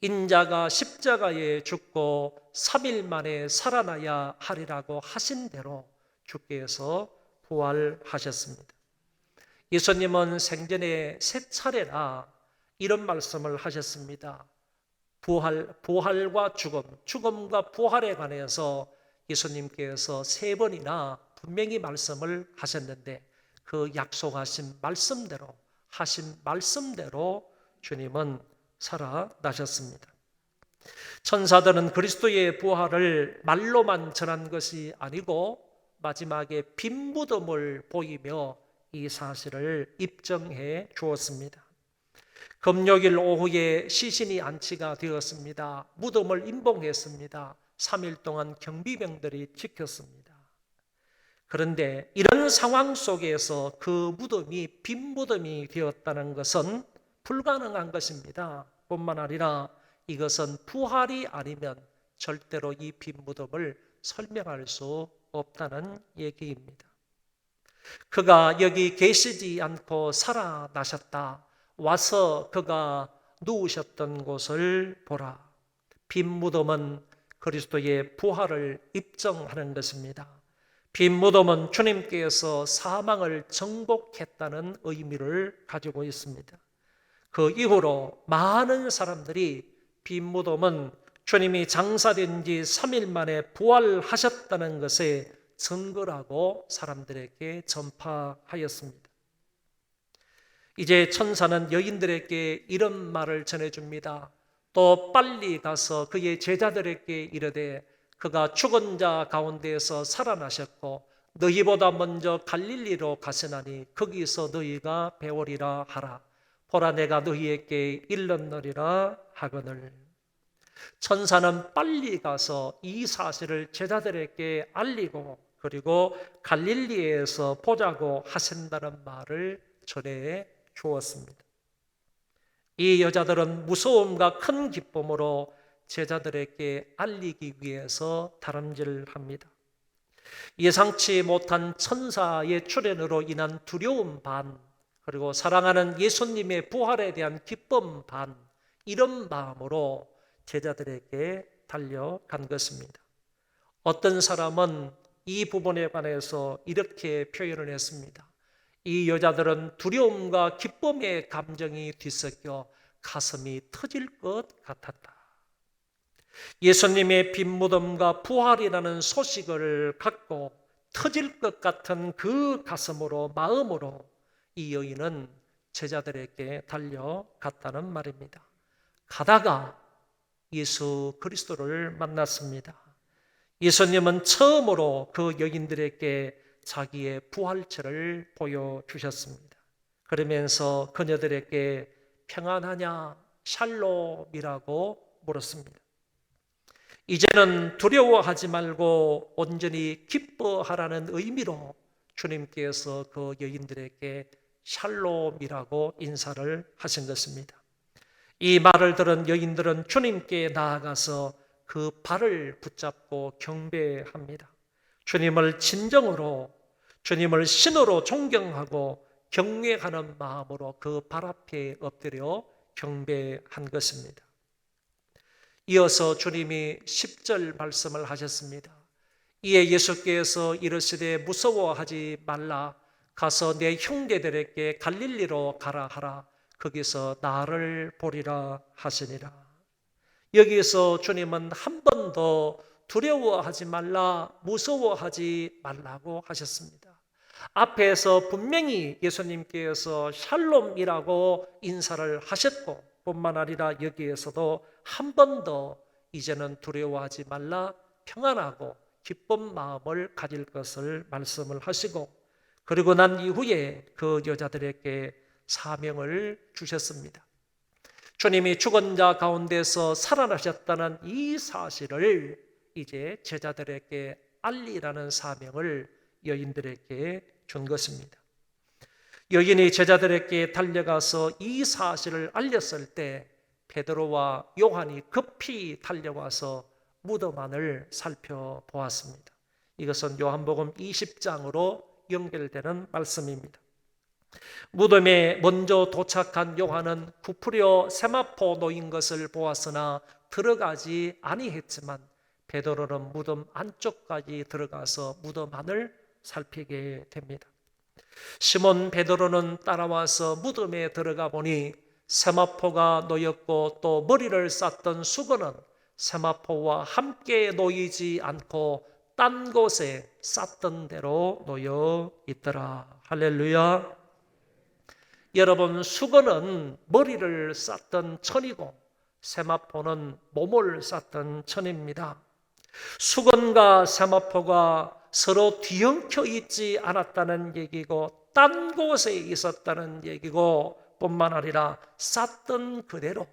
인자가 십자가에 죽고 3일 만에 살아나야 하리라고 하신 대로 주께서 부활하셨습니다. 예수님은 생전에 3차례나 이런 말씀을 하셨습니다. 부활과 죽음과 부활에 관해서 예수님께서 3번이나 분명히 말씀을 하셨는데 그 약속하신 말씀대로 하신 말씀대로 주님은 살아나셨습니다. 천사들은 그리스도의 부활을 말로만 전한 것이 아니고 마지막에 빈 무덤을 보이며 이 사실을 입증해 주었습니다. 금요일 오후에 시신이 안치가 되었습니다. 무덤을 임봉했습니다. 3일 동안 경비병들이 지켰습니다. 그런데 이런 상황 속에서 그 무덤이 빈 무덤이 되었다는 것은 불가능한 것입니다. 뿐만 아니라 이것은 부활이 아니면 절대로 이 빈 무덤을 설명할 수 없다는 얘기입니다. 그가 여기 계시지 않고 살아나셨다. 와서 그가 누우셨던 곳을 보라. 빈 무덤은 그리스도의 부활을 입증하는 것입니다. 빈 무덤은 주님께서 사망을 정복했다는 의미를 가지고 있습니다. 그 이후로 많은 사람들이 빈 무덤은 주님이 장사된 지 3일 만에 부활하셨다는 것에 증거라고 사람들에게 전파하였습니다. 이제 천사는 여인들에게 이런 말을 전해줍니다. 또 빨리 가서 그의 제자들에게 이르되 그가 죽은 자 가운데에서 살아나셨고 너희보다 먼저 갈릴리로 가시나니 거기서 너희가 배우리라 하라. 보라 내가 너희에게 일렀느니라 하거늘. 천사는 빨리 가서 이 사실을 제자들에게 알리고 그리고 갈릴리에서 보자고 하신다는 말을 전해 주었습니다. 이 여자들은 무서움과 큰 기쁨으로 제자들에게 알리기 위해서 다름질합니다. 예상치 못한 천사의 출현으로 인한 두려움 반, 그리고 사랑하는 예수님의 부활에 대한 기쁨 반, 이런 마음으로 제자들에게 달려간 것입니다. 어떤 사람은 이 부분에 관해서 이렇게 표현을 했습니다. 이 여자들은 두려움과 기쁨의 감정이 뒤섞여 가슴이 터질 것 같았다. 예수님의 빈 무덤과 부활이라는 소식을 갖고 터질 것 같은 그 가슴으로, 마음으로 이 여인은 제자들에게 달려갔다는 말입니다. 가다가 예수 그리스도를 만났습니다. 예수님은 처음으로 그 여인들에게 자기의 부활체를 보여주셨습니다. 그러면서 그녀들에게 평안하냐, 샬롬이라고 물었습니다. 이제는 두려워하지 말고 온전히 기뻐하라는 의미로 주님께서 그 여인들에게 샬롬이라고 인사를 하신 것입니다. 이 말을 들은 여인들은 주님께 나아가서 그 발을 붙잡고 경배합니다. 주님을 진정으로, 주님을 신으로 존경하고 경외하는 마음으로 그 발 앞에 엎드려 경배한 것입니다. 이어서 주님이 10절 말씀을 하셨습니다. 이에 예수께서 이르시되 무서워하지 말라. 가서 내 형제들에게 갈릴리로 가라 하라. 거기서 나를 보리라 하시니라. 여기서 주님은 한 번 더 두려워하지 말라, 무서워하지 말라고 하셨습니다. 앞에서 분명히 예수님께서 샬롬이라고 인사를 하셨고, 뿐만 아니라 여기에서도 한 번 더 이제는 두려워하지 말라, 평안하고 기쁜 마음을 가질 것을 말씀을 하시고, 그리고 난 이후에 그 여자들에게 사명을 주셨습니다. 주님이 죽은 자 가운데서 살아나셨다는 이 사실을 이제 제자들에게 알리라는 사명을 여인들에게 준 것입니다. 여인이 제자들에게 달려가서 이 사실을 알렸을 때 베드로와 요한이 급히 달려와서 무덤 안을 살펴보았습니다. 이것은 요한복음 20장으로 연결되는 말씀입니다. 무덤에 먼저 도착한 요한은 부풀려 세마포 놓인 것을 보았으나 들어가지 아니했지만 베드로는 무덤 안쪽까지 들어가서 무덤 안을 살피게 됩니다. 시몬 베드로는 따라와서 무덤에 들어가 보니 세마포가 놓였고 또 머리를 쌌던 수건은 세마포와 함께 놓이지 않고 딴 곳에 쌌던 대로 놓여 있더라. 할렐루야. 여러분, 수건은 머리를 쌌던 천이고 세마포는 몸을 쌌던 천입니다. 수건과 세마포가 서로 뒤엉켜 있지 않았다는 얘기고 딴 곳에 있었다는 얘기고, 뿐만 아니라 쌌던 그대로,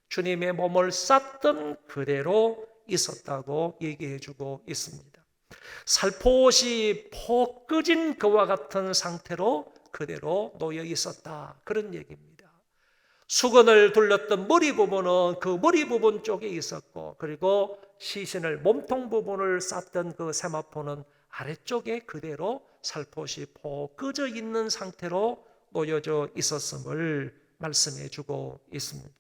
주님의 몸을 쌌던 그대로 있었다고 얘기해 주고 있습니다. 살포시 폭 꺼진 그와 같은 상태로 그대로 놓여 있었다, 그런 얘기입니다. 수건을 둘렀던 머리 부분은 그 머리 부분 쪽에 있었고, 그리고 시신을, 몸통 부분을 쌌던 그 세마포는 아래쪽에 그대로 살포시 폭 꺼져 있는 상태로 놓여져 있었음을 말씀해 주고 있습니다.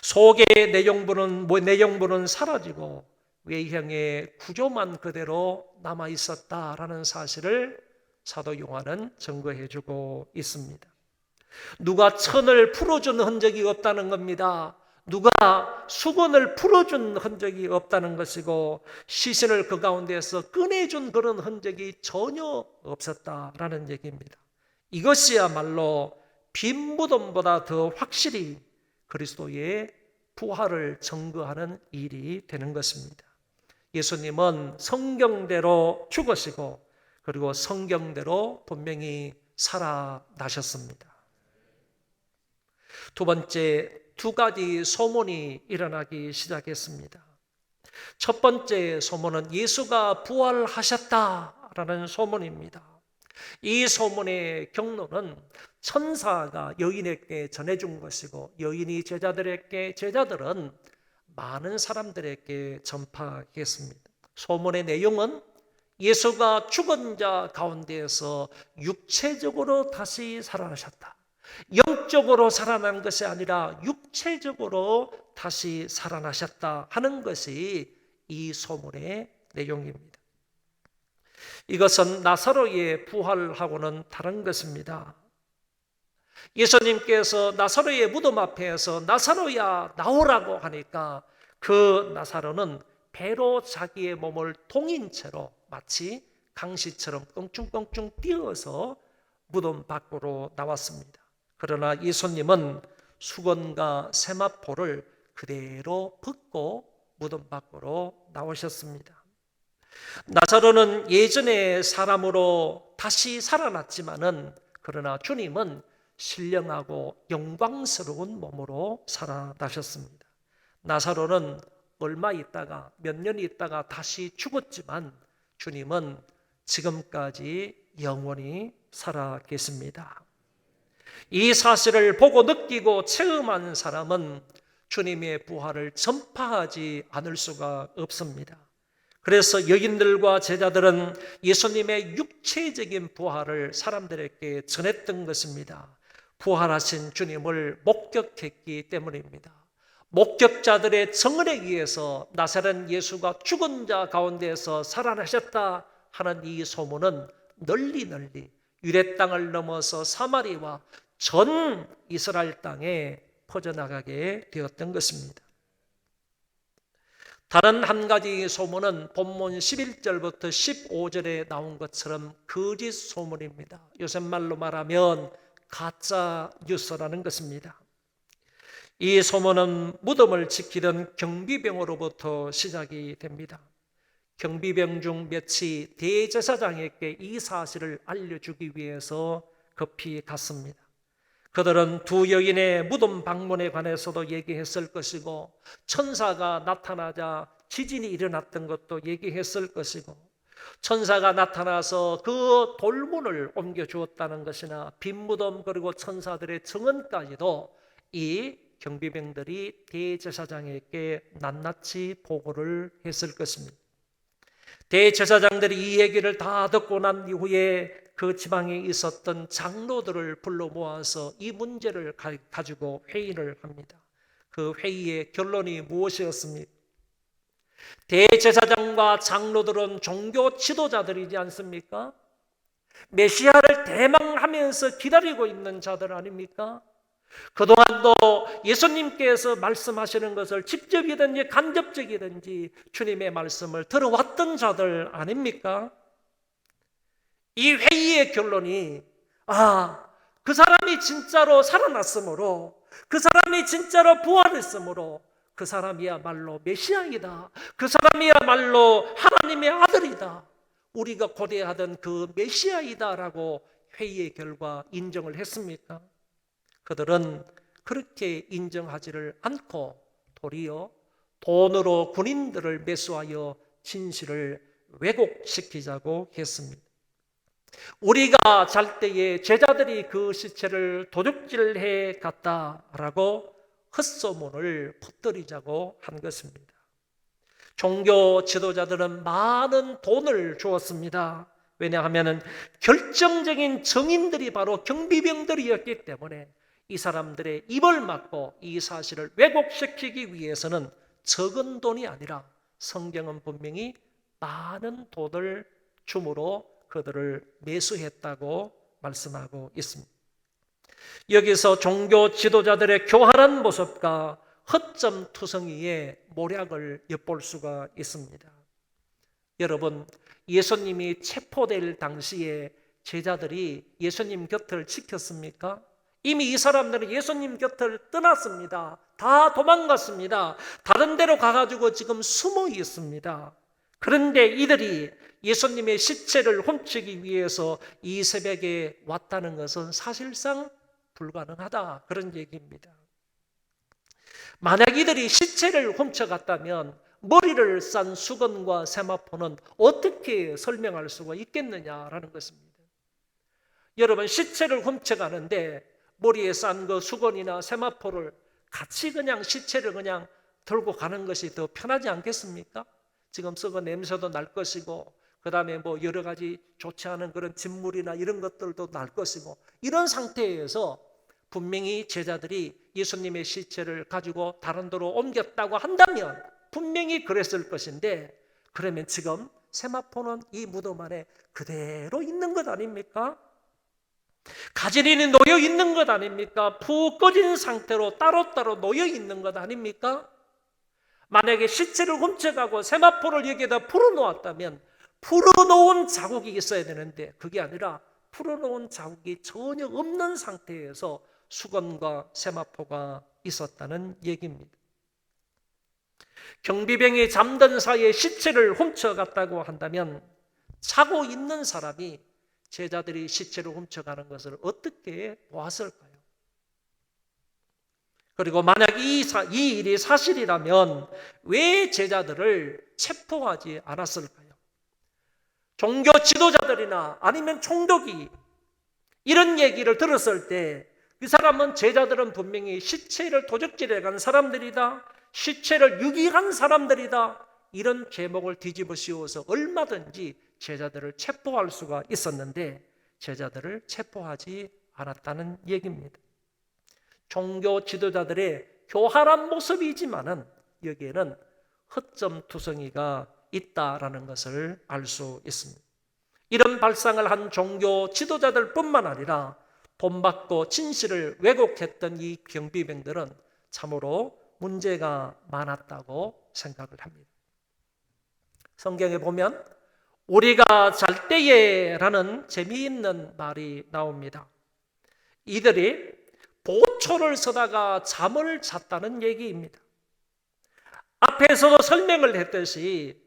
속의 내용부는 사라지고 외형의 구조만 그대로 남아 있었다라는 사실을 사도 요한은 증거해 주고 있습니다. 누가 천을 풀어준 흔적이 없다는 겁니다. 누가 수건을 풀어준 흔적이 없다는 것이고, 시신을 그 가운데서 꺼내준 그런 흔적이 전혀 없었다라는 얘기입니다. 이것이야말로 빈 무덤보다 더 확실히 그리스도의 부활을 증거하는 일이 되는 것입니다. 예수님은 성경대로 죽으시고 그리고 성경대로 분명히 살아나셨습니다. 두 번째, 두 가지 소문이 일어나기 시작했습니다. 첫 번째 소문은 예수가 부활하셨다라는 소문입니다. 이 소문의 경로는 천사가 여인에게 전해준 것이고, 여인이 제자들에게, 제자들은 많은 사람들에게 전파하겠습니다. 소문의 내용은 예수가 죽은 자 가운데에서 육체적으로 다시 살아나셨다. 영적으로 살아난 것이 아니라 육체적으로 다시 살아나셨다 하는 것이 이 소문의 내용입니다. 이것은 나사로의 부활하고는 다른 것입니다. 예수님께서 나사로의 무덤 앞에서 나사로야 나오라고 하니까 그 나사로는 배로 자기의 몸을 동인 채로 마치 강시처럼 껑충껑충 뛰어서 무덤 밖으로 나왔습니다. 그러나 예수님은 수건과 세마포를 그대로 벗고 무덤 밖으로 나오셨습니다. 나사로는 예전의 사람으로 다시 살아났지만은 그러나 주님은 신령하고 영광스러운 몸으로 살아나셨습니다. 나사로는 얼마 있다가 몇 년 있다가 다시 죽었지만 주님은 지금까지 영원히 살아 계십니다. 이 사실을 보고 느끼고 체험한 사람은 주님의 부활을 전파하지 않을 수가 없습니다. 그래서 여인들과 제자들은 예수님의 육체적인 부활을 사람들에게 전했던 것입니다. 부활하신 주님을 목격했기 때문입니다. 목격자들의 증언에 의해서 나사렛 예수가 죽은 자 가운데서 살아나셨다 하는 이 소문은 널리 유대 땅을 넘어서 사마리와 전 이스라엘 땅에 퍼져나가게 되었던 것입니다. 다른 한 가지 소문은 본문 11절부터 15절에 나온 것처럼 거짓 소문입니다. 요새 말로 말하면 가짜 뉴스라는 것입니다. 이 소문은 무덤을 지키던 경비병으로부터 시작이 됩니다. 경비병 중 몇이 대제사장에게 이 사실을 알려주기 위해서 급히 갔습니다. 그들은 두 여인의 무덤 방문에 관해서도 얘기했을 것이고 천사가 나타나자 지진이 일어났던 것도 얘기했을 것이고 천사가 나타나서 그 돌문을 옮겨주었다는 것이나 빈 무덤 그리고 천사들의 증언까지도 이 경비병들이 대제사장에게 낱낱이 보고를 했을 것입니다. 대제사장들이 이 얘기를 다 듣고 난 이후에 그 지방에 있었던 장로들을 불러 모아서 이 문제를 가지고 회의를 합니다. 그 회의의 결론이 무엇이었습니까? 대제사장과 장로들은 종교 지도자들이지 않습니까? 메시아를 대망하면서 기다리고 있는 자들 아닙니까? 그동안도 예수님께서 말씀하시는 것을 직접이든지 간접적이든지 주님의 말씀을 들어왔던 자들 아닙니까? 이 회의의 결론이 그 사람이 진짜로 살아났으므로 그 사람이 진짜로 부활했으므로 그 사람이야말로 메시아이다. 그 사람이야말로 하나님의 아들이다. 우리가 고대하던 그 메시아이다라고 회의의 결과 인정을 했습니까? 그들은 그렇게 인정하지를 않고 도리어 돈으로 군인들을 매수하여 진실을 왜곡시키자고 했습니다. 우리가 잘 때에 제자들이 그 시체를 도둑질해 갔다라고 헛소문을 퍼뜨리자고 한 것입니다. 종교 지도자들은 많은 돈을 주었습니다. 왜냐하면 결정적인 증인들이 바로 경비병들이었기 때문에 이 사람들의 입을 막고 이 사실을 왜곡시키기 위해서는 적은 돈이 아니라 성경은 분명히 많은 돈을 줌으로 그들을 매수했다고 말씀하고 있습니다. 여기서 종교 지도자들의 교활한 모습과 허점투성이의 모략을 엿볼 수가 있습니다. 여러분, 예수님이 체포될 당시에 제자들이 예수님 곁을 지켰습니까? 이미 이 사람들은 예수님 곁을 떠났습니다. 다 도망갔습니다. 다른 데로 가가지고 지금 숨어 있습니다. 그런데 이들이 예수님의 시체를 훔치기 위해서 이 새벽에 왔다는 것은 사실상 불가능하다, 그런 얘기입니다. 만약 이들이 시체를 훔쳐갔다면 머리를 싼 수건과 세마포는 어떻게 설명할 수가 있겠느냐라는 것입니다. 여러분, 시체를 훔쳐가는데 머리에 싼 그 수건이나 세마포를 같이 그냥 시체를 그냥 들고 가는 것이 더 편하지 않겠습니까? 지금 썩어 냄새도 날 것이고 그 다음에 뭐 여러 가지 좋지 않은 그런 진물이나 이런 것들도 날 것이고, 이런 상태에서 분명히 제자들이 예수님의 시체를 가지고 다른 데로 옮겼다고 한다면 분명히 그랬을 것인데, 그러면 지금 세마포는 이 무덤 안에 그대로 있는 것 아닙니까? 가지런히 놓여 있는 것 아닙니까? 푹 꺼진 상태로 따로따로 놓여 있는 것 아닙니까? 만약에 시체를 훔쳐가고 세마포를 여기에다 풀어놓았다면 풀어놓은 자국이 있어야 되는데, 그게 아니라 풀어놓은 자국이 전혀 없는 상태에서 수건과 세마포가 있었다는 얘기입니다. 경비병이 잠든 사이에 시체를 훔쳐갔다고 한다면 자고 있는 사람이 제자들이 시체를 훔쳐가는 것을 어떻게 보았을까요? 그리고 만약 이 일이 사실이라면 왜 제자들을 체포하지 않았을까요? 종교 지도자들이나 아니면 총독이 이런 얘기를 들었을 때 그 사람은, 제자들은 분명히 시체를 도적질해 간 사람들이다, 시체를 유기한 사람들이다, 이런 제목을 뒤집어 씌워서 얼마든지 제자들을 체포할 수가 있었는데 제자들을 체포하지 않았다는 얘기입니다. 종교 지도자들의 교활한 모습이지만은 여기에는 허점투성이가 있다라는 것을 알 수 있습니다. 이런 발상을 한 종교 지도자들뿐만 아니라 돈 받고 진실을 왜곡했던 이 경비병들은 참으로 문제가 많았다고 생각을 합니다. 성경에 보면 우리가 잘 때에라는 재미있는 말이 나옵니다. 이들이 보초를 서다가 잠을 잤다는 얘기입니다. 앞에서도 설명을 했듯이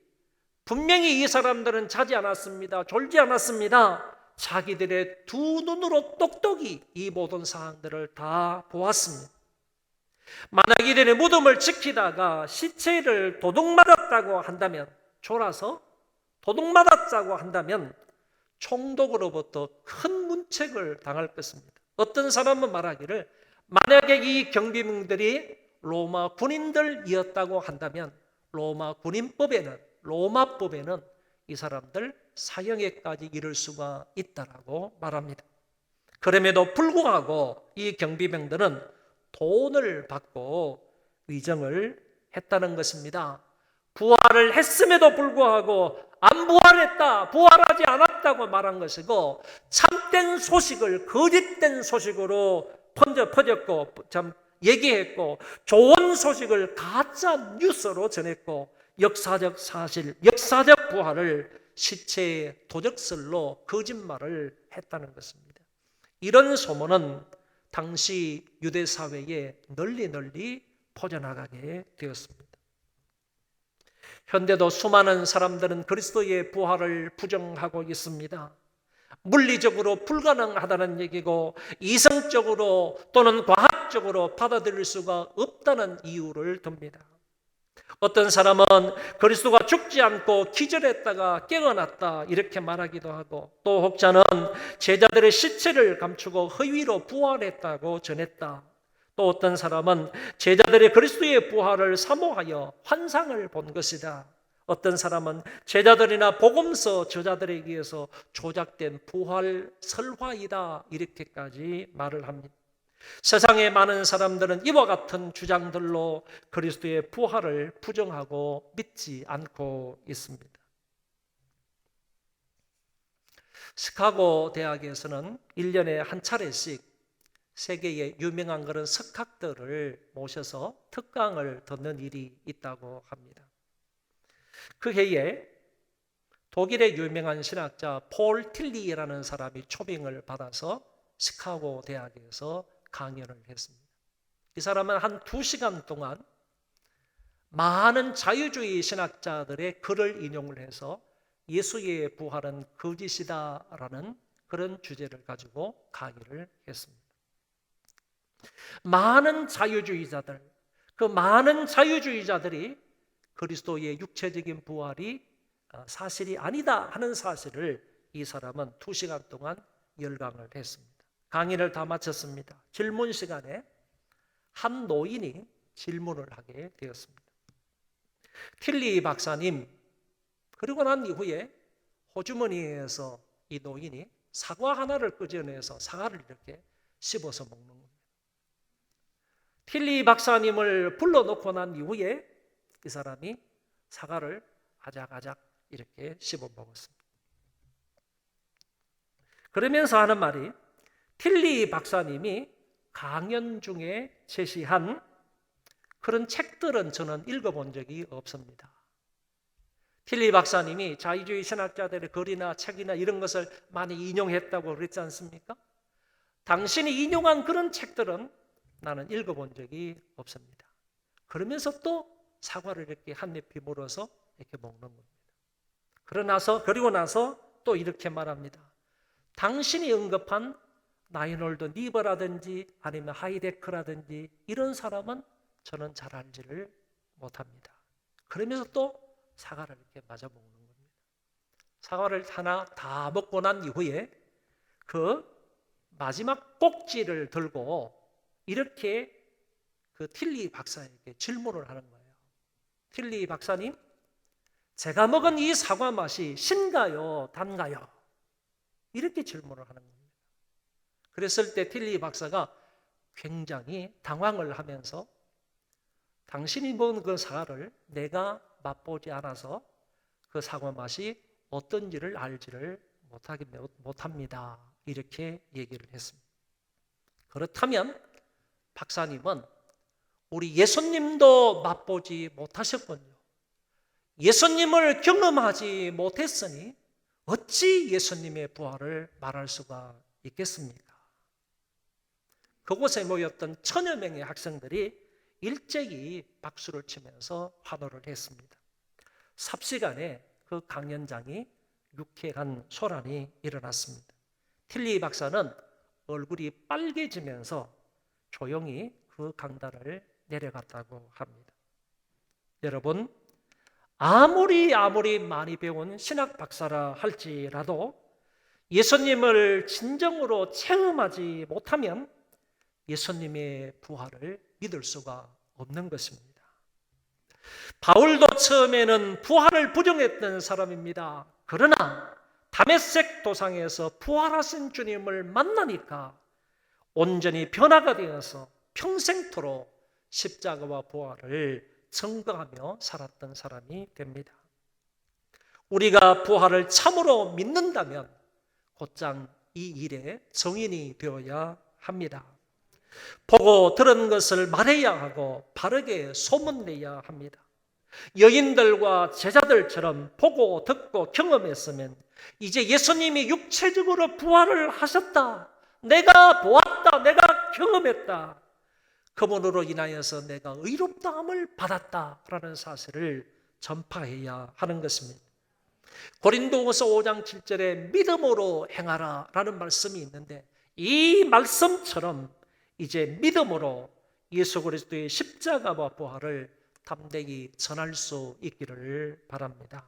분명히 이 사람들은 자지 않았습니다. 졸지 않았습니다. 자기들의 두 눈으로 똑똑히 이 모든 사항들을 다 보았습니다. 만약 이들의 무덤을 지키다가 시체를 도둑맞았다고 한다면, 졸아서 도둑맞았다고 한다면 총독으로부터 큰 문책을 당할 것입니다. 어떤 사람은 말하기를, 만약에 이 경비병들이 로마 군인들이었다고 한다면 로마 로마법에는 이 사람들 사형에까지 이를 수가 있다라고 말합니다. 그럼에도 불구하고 이 경비병들은 돈을 받고 위정을 했다는 것입니다. 부활을 했음에도 불구하고 안 부활했다, 부활하지 않았다고 말한 것이고, 참된 소식을 거짓된 소식으로 퍼졌고 얘기했고, 좋은 소식을 가짜 뉴스로 전했고, 역사적 사실, 역사적 부활을 시체의 도적설로 거짓말을 했다는 것입니다. 이런 소문은 당시 유대 사회에 널리 퍼져나가게 되었습니다. 현대도 수많은 사람들은 그리스도의 부활을 부정하고 있습니다. 물리적으로 불가능하다는 얘기고, 이성적으로 또는 과학적으로 받아들일 수가 없다는 이유를 듭니다. 어떤 사람은 그리스도가 죽지 않고 기절했다가 깨어났다 이렇게 말하기도 하고, 또 혹자는 제자들의 시체를 감추고 허위로 부활했다고 전했다. 또 어떤 사람은 제자들의 그리스도의 부활을 사모하여 환상을 본 것이다. 어떤 사람은 제자들이나 복음서 저자들에 의해서 조작된 부활 설화이다 이렇게까지 말을 합니다. 세상의 많은 사람들은 이와 같은 주장들로 그리스도의 부활을 부정하고 믿지 않고 있습니다. 시카고 대학에서는 1년에 한 차례씩 세계의 유명한 그런 석학들을 모셔서 특강을 듣는 일이 있다고 합니다. 그 해에 독일의 유명한 신학자 폴 틸리라는 사람이 초빙을 받아서 시카고 대학에서 강연을 했습니다. 이 사람은 한 2시간 동안 많은 자유주의 신학자들의 글을 인용을 해서 예수의 부활은 거짓이다라는 그런 주제를 가지고 강의를 했습니다. 많은 자유주의자들, 그 많은 자유주의자들이 그리스도의 육체적인 부활이 사실이 아니다 하는 사실을 이 사람은 2시간 동안 열강을 했습니다. 강의를 다 마쳤습니다. 질문 시간에 한 노인이 질문을 하게 되었습니다. 틸리 박사님, 그리고 난 이후에 호주머니에서 이 노인이 사과 하나를 꺼내서 사과를 이렇게 씹어서 먹는 겁니다. 틸리 박사님을 불러놓고 난 이후에 이 사람이 사과를 아작아작 이렇게 씹어 먹었습니다. 그러면서 하는 말이, 틸리 박사님이 강연 중에 제시한 그런 책들은 저는 읽어본 적이 없습니다. 틸리 박사님이 자유주의 신학자들의 글이나 책이나 이런 것을 많이 인용했다고 그랬지 않습니까? 당신이 인용한 그런 책들은 나는 읽어본 적이 없습니다. 그러면서 또 사과를 이렇게 한 입 물어서 이렇게 먹는 겁니다. 그리고 나서 또 이렇게 말합니다. 당신이 언급한 나이놀드 니버라든지 아니면 하이데크라든지 이런 사람은 저는 잘 알지를 못합니다. 그러면서 또 사과를 이렇게 맞아 먹는 겁니다. 사과를 하나 다 먹고 난 이후에 그 마지막 꼭지를 들고 이렇게 그 틸리 박사에게 질문을 하는 거예요. 틸리 박사님, 제가 먹은 이 사과 맛이 신가요? 단가요? 이렇게 질문을 하는 겁니다. 그랬을 때 틸리 박사가 굉장히 당황을 하면서 당신이 먹은 그 사과를 내가 맛보지 않아서 그 사과 맛이 어떤지를 알지를 못합니다. 이렇게 얘기를 했습니다. 그렇다면 박사님은 우리 예수님도 맛보지 못하셨군요. 예수님을 경험하지 못했으니 어찌 예수님의 부활을 말할 수가 있겠습니까? 그곳에 모였던 1000여 명의 학생들이 일제히 박수를 치면서 환호를 했습니다. 삽시간에 그 강연장이 유쾌한 소란이 일어났습니다. 틸리 박사는 얼굴이 빨개지면서 조용히 그 강단을 내려갔다고 합니다. 여러분, 아무리 많이 배운 신학 박사라 할지라도 예수님을 진정으로 체험하지 못하면 예수님의 부활을 믿을 수가 없는 것입니다. 바울도 처음에는 부활을 부정했던 사람입니다. 그러나 다메섹 도상에서 부활하신 주님을 만나니까 온전히 변화가 되어서 평생토록 십자가와 부활을 증거하며 살았던 사람이 됩니다. 우리가 부활을 참으로 믿는다면 곧장 이 일의 증인이 되어야 합니다. 보고 들은 것을 말해야 하고 바르게 소문내야 합니다. 여인들과 제자들처럼 보고 듣고 경험했으면 이제 예수님이 육체적으로 부활을 하셨다, 내가 보았다, 내가 경험했다, 그분으로 인하여서 내가 의롭다함을 받았다라는 사실을 전파해야 하는 것입니다. 고린도후서 5장 7절에 믿음으로 행하라 라는 말씀이 있는데, 이 말씀처럼 이제 믿음으로 예수 그리스도의 십자가와 부활을 담대히 전할 수 있기를 바랍니다.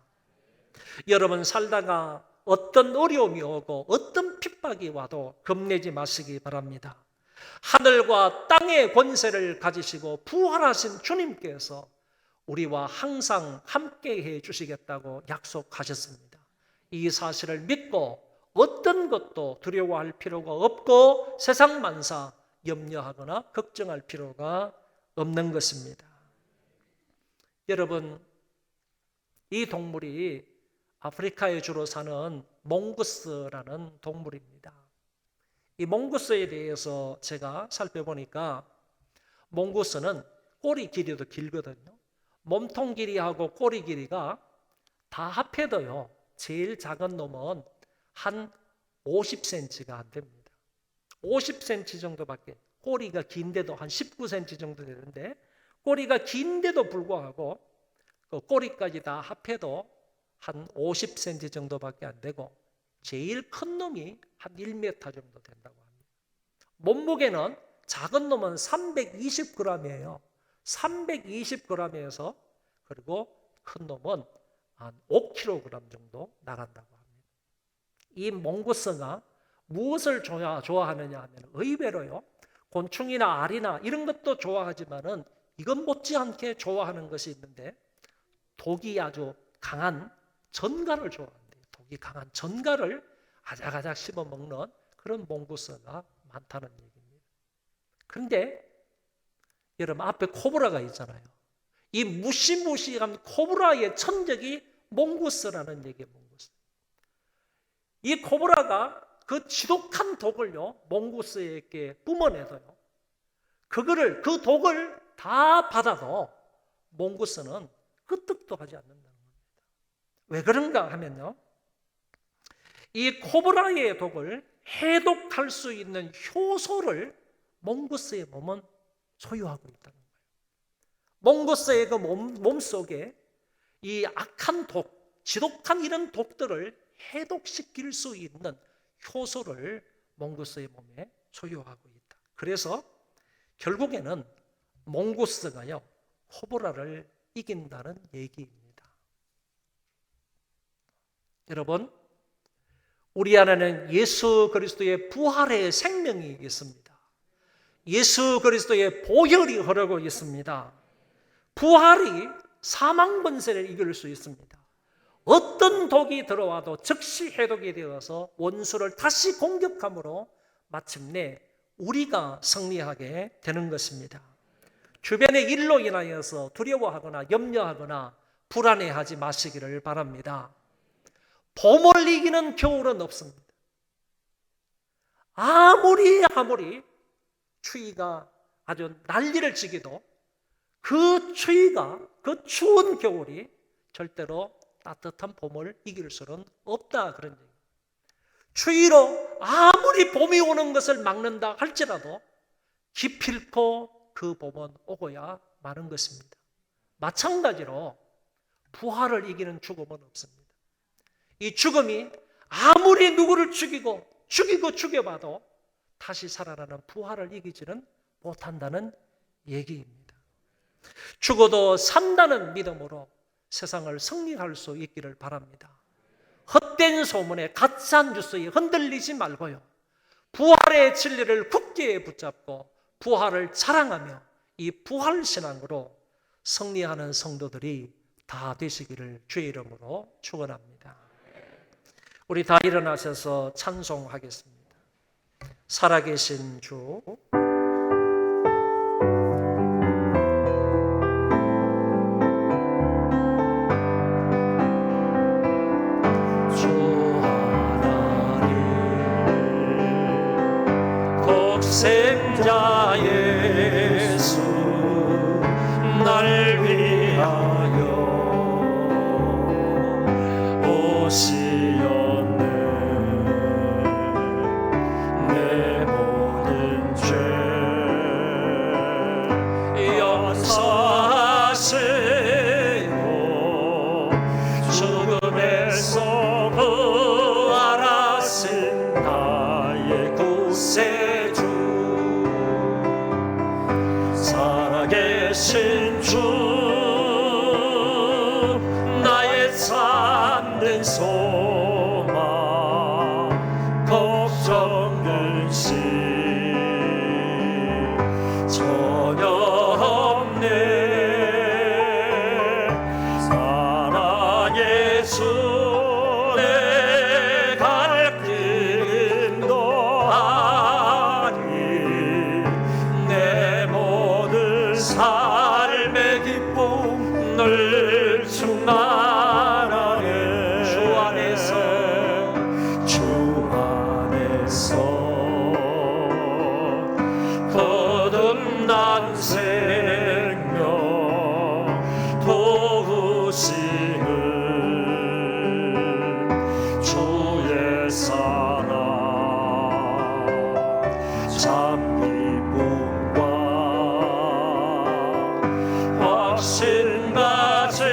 여러분, 살다가 어떤 어려움이 오고 어떤 핍박이 와도 겁내지 마시기 바랍니다. 하늘과 땅의 권세를 가지시고 부활하신 주님께서 우리와 항상 함께해 주시겠다고 약속하셨습니다. 이 사실을 믿고 어떤 것도 두려워할 필요가 없고 세상 만사 염려하거나 걱정할 필요가 없는 것입니다. 여러분, 이 동물이 아프리카에 주로 사는 몽구스라는 동물입니다. 이 몽구스에 대해서 제가 살펴보니까 몽구스는 꼬리 길이도 길거든요. 몸통 길이하고 꼬리 길이가 다 합해도요, 제일 작은 놈은 한 50cm가 안 됩니다. 50cm 정도밖에, 꼬리가 긴데도 한 19cm 정도 되는데, 꼬리가 긴데도 불구하고 그 꼬리까지 다 합해도 한 50cm 정도밖에 안 되고, 제일 큰 놈이 한 1m 정도 된다고 합니다. 몸무게는 작은 놈은 320g이에요. 320g에서 그리고 큰 놈은 한 5kg 정도 나간다고 합니다. 이 몽구스가 무엇을 좋아하느냐 하면 의외로요, 곤충이나 알이나 이런 것도 좋아하지만은 이건 못지않게 좋아하는 것이 있는데, 독이 아주 강한 전갈을 좋아한대요. 독이 강한 전갈을 아작아작 씹어 먹는 그런 몽구스가 많다는 얘기입니다. 그런데 여러분 앞에 코브라가 있잖아요. 이 무시무시한 코브라의 천적이 몽구스라는 얘기예요. 몽구스. 이 코브라가 그 지독한 독을요 몽구스에게 뿜어내서요 그 독을 다 받아도 몽구스는 끄떡도 하지 않는다는 겁니다. 왜 그런가 하면요, 이 코브라의 독을 해독할 수 있는 효소를 몽구스의 몸은 소유하고 있다는 거예요. 몽구스의 그 몸속에 이 악한 독, 지독한 이런 독들을 해독시킬 수 있는 효소를 몽구스의 몸에 소유하고 있다. 그래서 결국에는 몽구스가요 코브라를 이긴다는 얘기입니다. 여러분, 우리 안에는 예수 그리스도의 부활의 생명이 있습니다. 예수 그리스도의 보혈이 흐르고 있습니다. 부활이 사망 권세를 이길 수 있습니다. 어떤 독이 들어와도 즉시 해독이 되어서 원수를 다시 공격함으로 마침내 우리가 승리하게 되는 것입니다. 주변의 일로 인하여서 두려워하거나 염려하거나 불안해하지 마시기를 바랍니다. 봄을 이기는 겨울은 없습니다. 아무리 추위가 아주 난리를 치기도 그 추위가, 그 추운 겨울이 절대로 따뜻한 봄을 이길 수는 없다, 그런 얘기예요. 추위로 아무리 봄이 오는 것을 막는다 할지라도 기필코 그 봄은 오고야 마는 것입니다. 마찬가지로 부활을 이기는 죽음은 없습니다. 이 죽음이 아무리 누구를 죽여봐도 다시 살아나는 부활을 이기지는 못한다는 얘기입니다. 죽어도 산다는 믿음으로 세상을 승리할 수 있기를 바랍니다. 헛된 소문에 가짜 뉴스에 흔들리지 말고요, 부활의 진리를 굳게 붙잡고 부활을 자랑하며 이 부활신앙으로 승리하는 성도들이 다 되시기를 주의 이름으로 축원합니다. 우리 다 일어나셔서 찬송하겠습니다. 살아계신 주, 독생자 예수 날 위하여 오시었네. 내 모든 죄 용서하시고 죽음에서 부활하신 나의 구세주, 살아계신 주, 나의 참된 소망, 걱정 근심 전혀 없네. 사랑의 주, 내 갈 길도 아니 내 모든 삶의 기쁨 늘 충만하네. 주 안에서 거듭난 생명 도우심을 주의 사랑 참 기쁨과 확신 가지고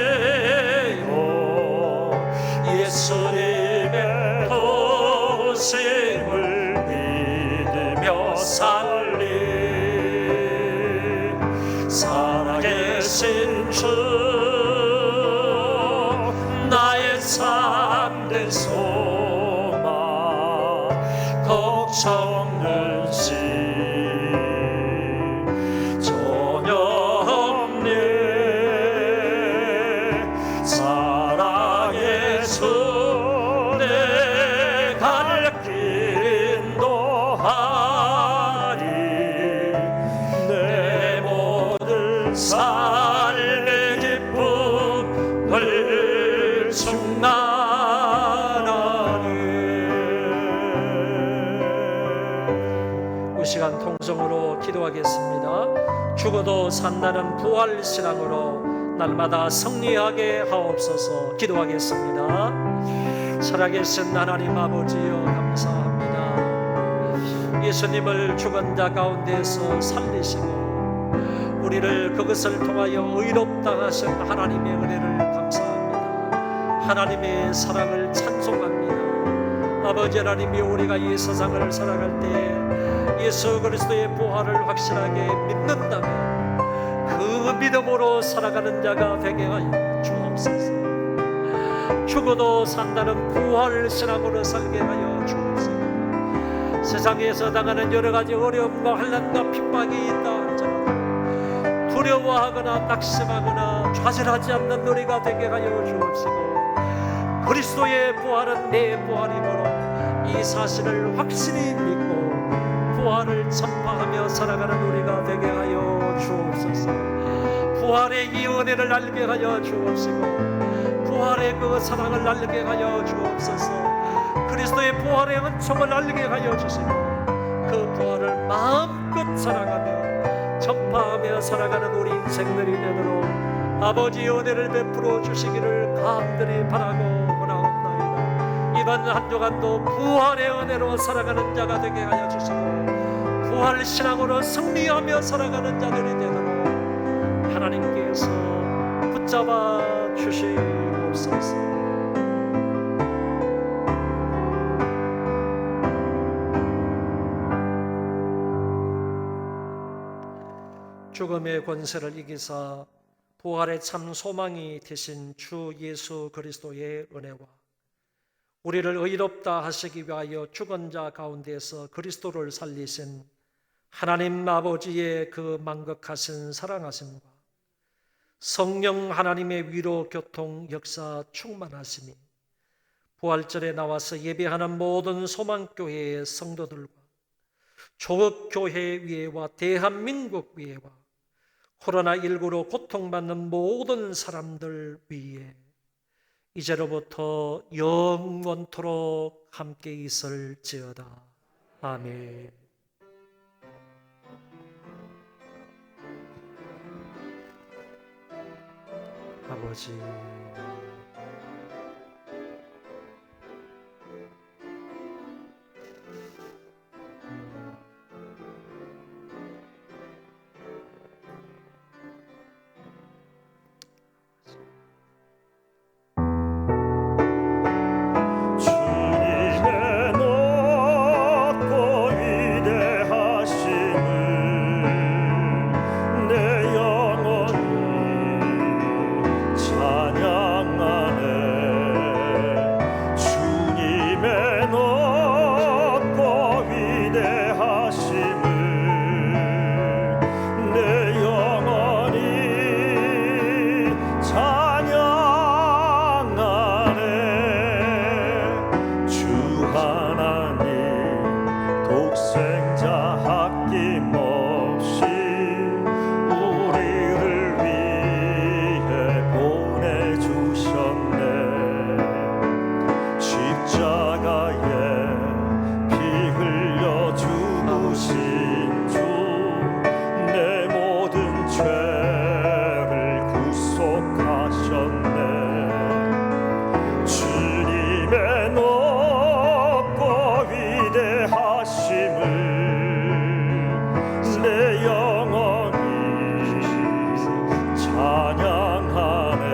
예수님의 도우심을 믿으며 살리. 살아계신 주, 나의 참된 소망, 걱정 근심 전혀 없네. 음성으로 기도하겠습니다. 죽어도 산다는 부활 신앙으로 날마다 승리하게 하옵소서. 기도하겠습니다. 살아계신 하나님 아버지여, 감사합니다. 예수님을 죽은 자 가운데서 살리시고 우리를 그것을 통하여 의롭다 하신 하나님의 은혜를 감사합니다. 하나님의 사랑을 찬송합니다. 아버지 하나님이 우리가 이 세상을 살아갈 때 예수 그리스도의 부활을 확실하게 믿는다면 그 믿음으로 살아가는 자가 되게 하여 주옵소서. 죽어도 산다는 부활 신앙으로 살게 하여 주옵소서. 세상에서 당하는 여러 가지 어려움과 환난과 핍박이 있다 할지라도 두려워하거나 낙심하거나 좌절하지 않는 우리가 되게 하여 주옵시고, 그리스도의 부활은 내 부활이므로 이 사실을 확실히 믿고 부활을 전파하며 살아가는 우리가 되게 하여 주옵소서. 부활의 이 은혜를 알게 하여 주옵시고 부활의 그 사랑을 알게 하여 주옵소서. 그리스도의 부활의 은총을 알게 하여 주시고 그 부활을 마음껏 사랑하며 전파하며 살아가는 우리 인생들이 되도록 아버지의 은혜를 베풀어 주시기를 간절히 바라고 원하옵나이다. 이번 한 주간도 부활의 은혜로 살아가는 자가 되게 하여 주시고 부활 신앙으로 승리하며 살아가는 자들이 되도록 하나님께서 붙잡아 주시옵소서. 죽음의 권세를 이기사 부활의 참 소망이 되신 주 예수 그리스도의 은혜와 우리를 의롭다 하시기 위하여 죽은 자 가운데서 그리스도를 살리신 하나님 아버지의 그 만극하신 사랑하심과 성령 하나님의 위로 교통 역사 충만하심이 부활절에 나와서 예배하는 모든 소망교회의 성도들과 조국교회 위에와 대한민국 위에와 코로나19로 고통받는 모든 사람들 위에 이제로부터 영원토록 함께 있을지어다. 아멘. 아버지, 주님의 높고 위대하심을 내 영혼이 찬양하네. 주님의 높고 위대하심을 내 영혼이 찬양하네. 주 하나님 독생자 아낌없이 우리를 위해 보내주셨네. 십자가에 피 흘려 죽으신 주 내 모든 죄를 구속하셨네. 주님의 높고 위대하심을 내 영혼이 찬양하네.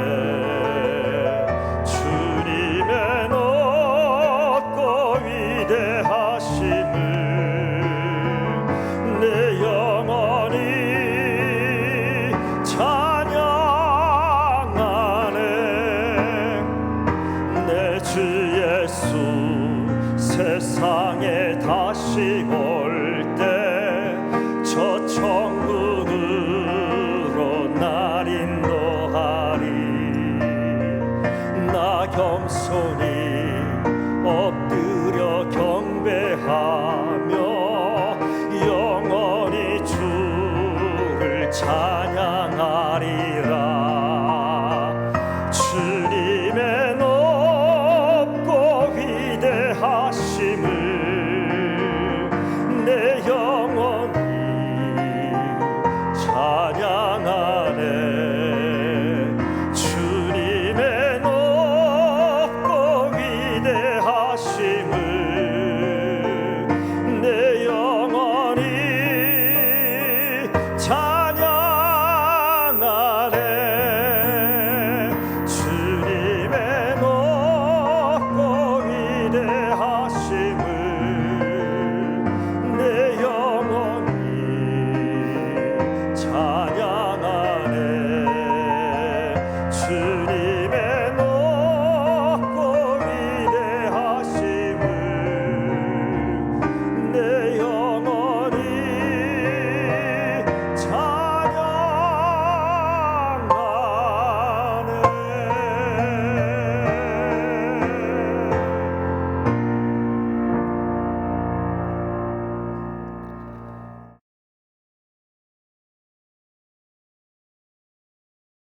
주님의 높고 위대하심을 내 영혼이 찬양하네. 내 주 예수 세상에 다시 올 때 저 천국으로 날 인도하리. 나 겸손히 엎드려